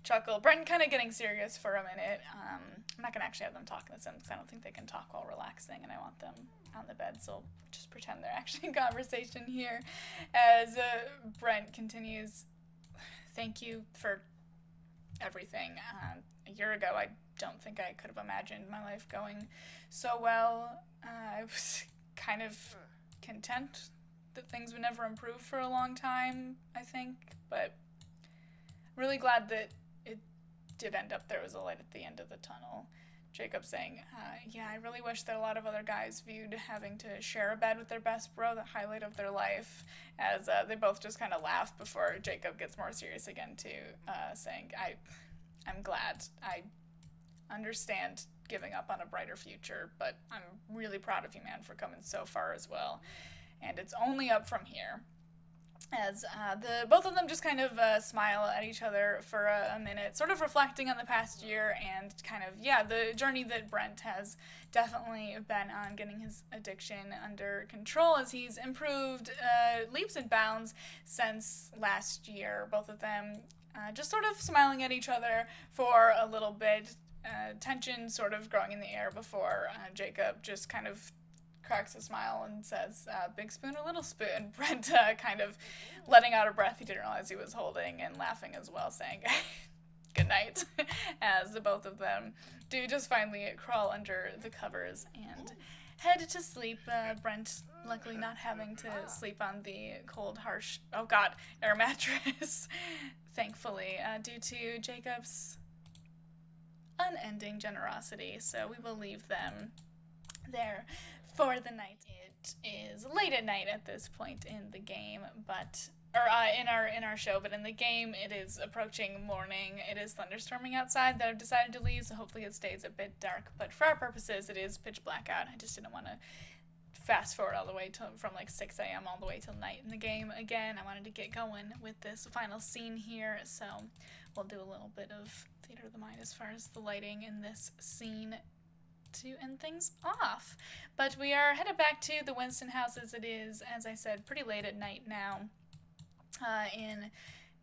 chuckle. Brent kind of getting serious for a minute. I'm not going to actually have them talk in this because I don't think they can talk while relaxing, and I want them on the bed, so just pretend they're actually in conversation here. As Brent continues, thank you for everything. A year ago, I don't think I could have imagined my life going so well. I was kind of content that things would never improve for a long time, I think, but really glad that it did end up there was a light at the end of the tunnel. Jacob saying, yeah, I really wish that a lot of other guys viewed having to share a bed with their best bro the highlight of their life, as they both just kind of laugh before Jacob gets more serious again too, saying, I'm glad. I understand giving up on a brighter future, but I'm really proud of you, man, for coming so far as well. And it's only up from here. As both of them just kind of smile at each other for a minute, sort of reflecting on the past year and kind of, the journey that Brent has definitely been on, getting his addiction under control as he's improved leaps and bounds since last year. Both of them just sort of smiling at each other for a little bit, tension sort of growing in the air before Jacob just kind of cracks a smile and says, big spoon or little spoon? Brent kind of letting out a breath he didn't realize he was holding and laughing as well, saying, good night, as the both of them do just finally crawl under the covers and head to sleep. Brent luckily not having to sleep on the cold, harsh, air mattress, thankfully, due to Jacob's unending generosity. So we will leave them there for the night. It is late at night at this point in the game, in our show, but in the game it is approaching morning. It is thunderstorming outside that I've decided to leave, so hopefully it stays a bit dark, but for our purposes it is pitch black out. I just didn't want to fast forward all the way from like 6 a.m. all the way till night in the game again. I wanted to get going with this final scene here, so we'll do a little bit of theater of the mind as far as the lighting in this scene to end things off. But we are headed back to the Winston house, as it is, as I said, pretty late at night now, in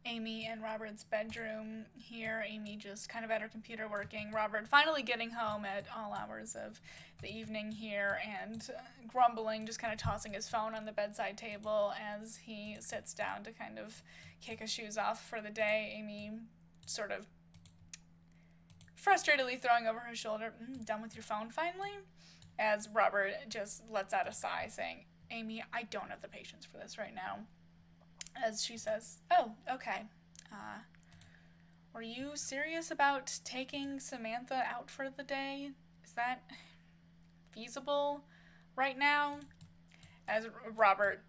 Amy and Robert's bedroom here. Amy just kind of at her computer working. Robert finally getting home at all hours of the evening here and grumbling, just kind of tossing his phone on the bedside table as he sits down to kind of kick his shoes off for the day. Amy sort of frustratedly throwing over her shoulder, done with your phone finally? As Robert just lets out a sigh, saying, Amy, I don't have the patience for this right now. As she says, oh, okay. Were you serious about taking Samantha out for the day? Is that feasible right now? As Robert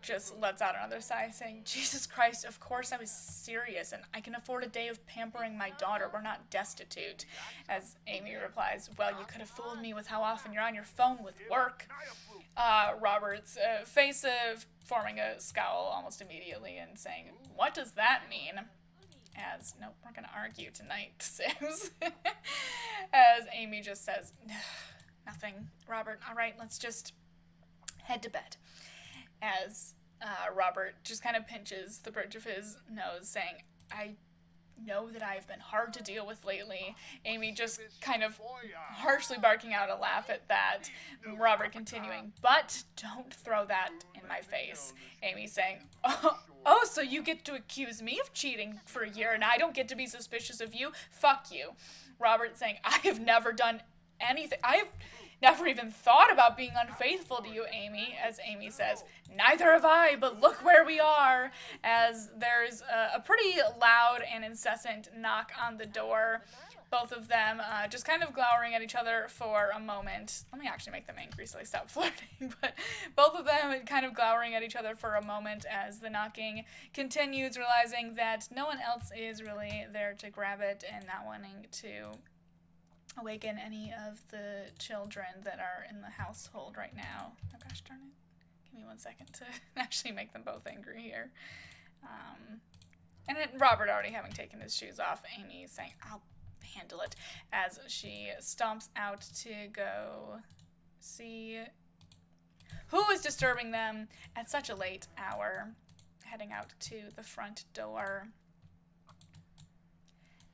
just lets out another sigh, saying, Jesus Christ, of course I was serious, and I can afford a day of pampering my daughter. We're not destitute. As Amy replies, well, you could have fooled me with how often you're on your phone with work. Robert's face forming a scowl almost immediately and saying, what does that mean? As, nope, we're going to argue tonight, Sims. As Amy just says, nothing. Robert, all right, let's just head to bed. As Robert just kind of pinches the bridge of his nose, saying, I know that I've been hard to deal with lately. Amy just kind of harshly barking out a laugh at that. Robert continuing, but don't throw that in my face. Amy saying, oh, so you get to accuse me of cheating for a year and I don't get to be suspicious of you? Fuck you. Robert saying, I have never done anything. I've never even thought about being unfaithful to you, Amy, as Amy says, neither have I, but look where we are, as there's a pretty loud and incessant knock on the door. both of them just kind of glowering at each other for a moment. Let me actually make them angry so they stop flirting. But both of them kind of glowering at each other for a moment as the knocking continues, realizing that no one else is really there to grab it and not wanting to awaken any of the children that are in the household right now. Oh gosh darn it. Give me 1 second to actually make them both angry here. And Robert already having taken his shoes off, Amy saying, I'll handle it, as she stomps out to go see who is disturbing them at such a late hour, heading out to the front door.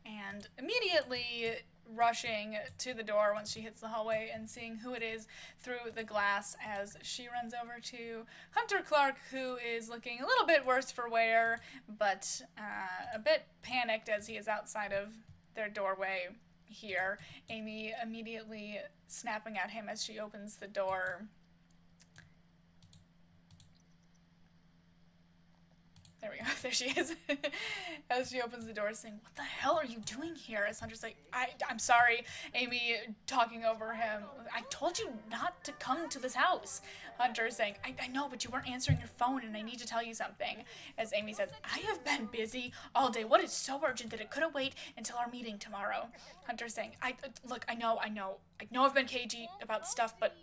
And immediately rushing to the door once she hits the hallway and seeing who it is through the glass as she runs over to Hunter Clark, who is looking a little bit worse for wear, but a bit panicked as he is outside of their doorway here. Amy immediately snapping at him as she opens the door. There we go. There she is. As she opens the door saying, what the hell are you doing here? As Hunter's like, I'm sorry. Amy talking over him. I told you not to come to this house. Hunter saying, I know, but you weren't answering your phone and I need to tell you something. As Amy says, I have been busy all day. What is so urgent that it couldn't wait until our meeting tomorrow? Hunter saying, look, I know I've been cagey about stuff, but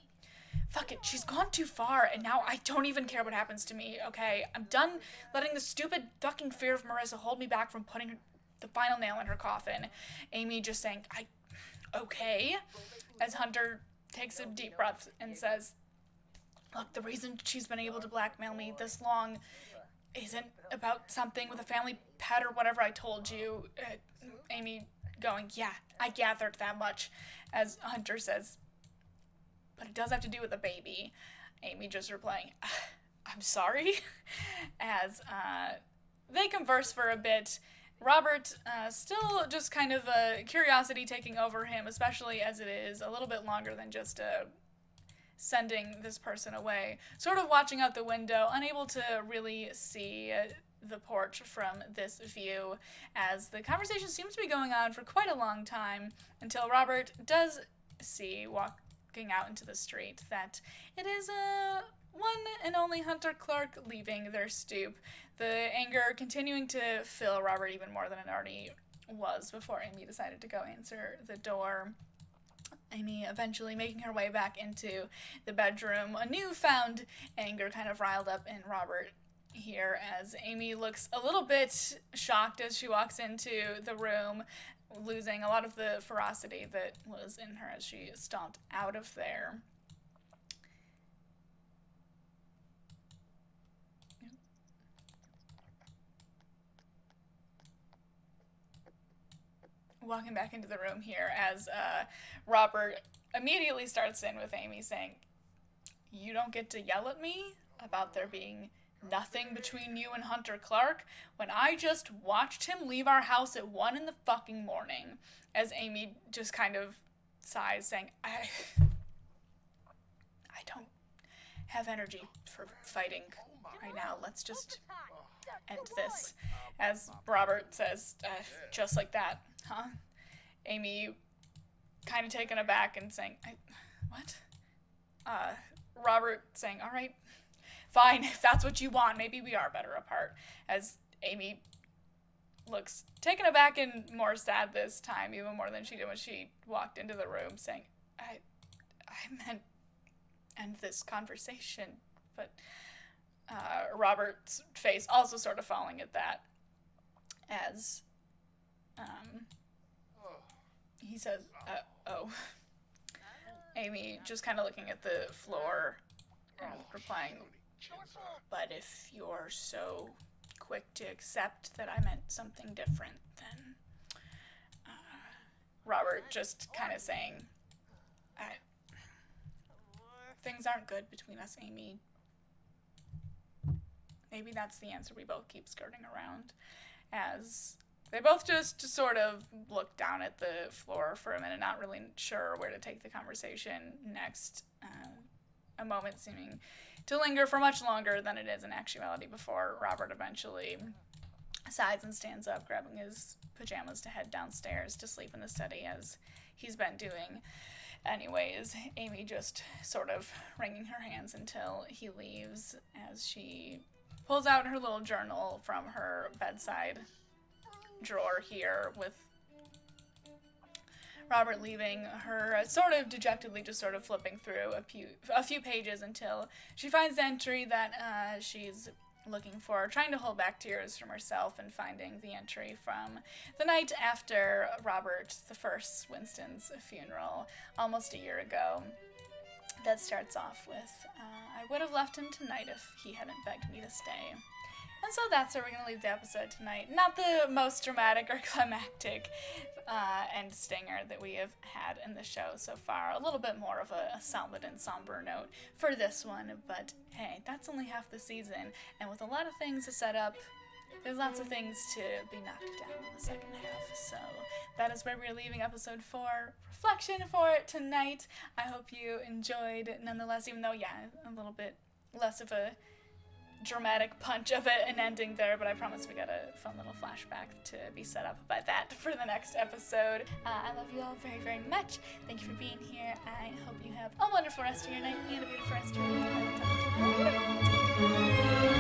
fuck it, she's gone too far, and now I don't even care what happens to me, okay? I'm done letting the stupid fucking fear of Marissa hold me back from putting the final nail in her coffin. Amy just saying, okay, as Hunter takes a deep breath and says, look, the reason she's been able to blackmail me this long isn't about something with a family pet or whatever I told you. Amy going, yeah, I gathered that much, as Hunter says, but it does have to do with the baby. Amy just replying, I'm sorry, as they converse for a bit. Robert, still just kind of a curiosity taking over him, especially as it is a little bit longer than just sending this person away. Sort of watching out the window, unable to really see the porch from this view, as the conversation seems to be going on for quite a long time, until Robert does see, walking out into the street, that it is one and only Hunter Clark leaving their stoop. The anger continuing to fill Robert even more than it already was before Amy decided to go answer the door. Amy eventually making her way back into the bedroom, a newfound anger kind of riled up in Robert here, as Amy looks a little bit shocked as she walks into the room, losing a lot of the ferocity that was in her as she stomped out of there. Walking back into the room here as Robert immediately starts in with Amy saying, you don't get to yell at me about there being nothing between you and Hunter Clark when I just watched him leave our house at 1 in the fucking morning. As Amy just kind of sighs, saying, I don't have energy for fighting right now. Let's just end this. As Robert says, just like that, huh? Amy kind of taken aback and saying, what? Robert saying, all right, fine, if that's what you want, maybe we are better apart. As Amy looks taken aback and more sad this time, even more than she did when she walked into the room, saying, I meant end this conversation. But Robert's face also sort of falling at that, as he says, oh. Amy just kind of looking at the floor and replying, but if you're so quick to accept that I meant something different, then Robert just kind of saying, things aren't good between us, Amy. Maybe that's the answer we both keep skirting around, as they both just sort of look down at the floor for a minute, not really sure where to take the conversation next. A moment seeming to linger for much longer than it is in actuality before Robert eventually sighs and stands up, grabbing his pajamas to head downstairs to sleep in the study as he's been doing. Anyways, Amy just sort of wringing her hands until he leaves as she pulls out her little journal from her bedside drawer here, with Robert leaving her sort of dejectedly just sort of flipping through a few pages until she finds the entry that she's looking for, trying to hold back tears from herself, and finding the entry from the night after Robert I Winston's funeral almost a year ago. That starts off with, I would have left him tonight if he hadn't begged me to stay. And so that's where we're going to leave the episode tonight. Not the most dramatic or climactic end stinger that we have had in the show so far. A little bit more of a solid and somber note for this one, but hey, that's only half the season, and with a lot of things to set up, there's lots of things to be knocked down in the second half. So that is where we're leaving episode 4 reflection for tonight. I hope you enjoyed nonetheless, even though, yeah, a little bit less of a dramatic punch of an ending there, but I promise we got a fun little flashback to be set up by that for the next episode. I love you all very, very much. Thank you for being here. I hope you have a wonderful rest of your night and a beautiful rest of your week.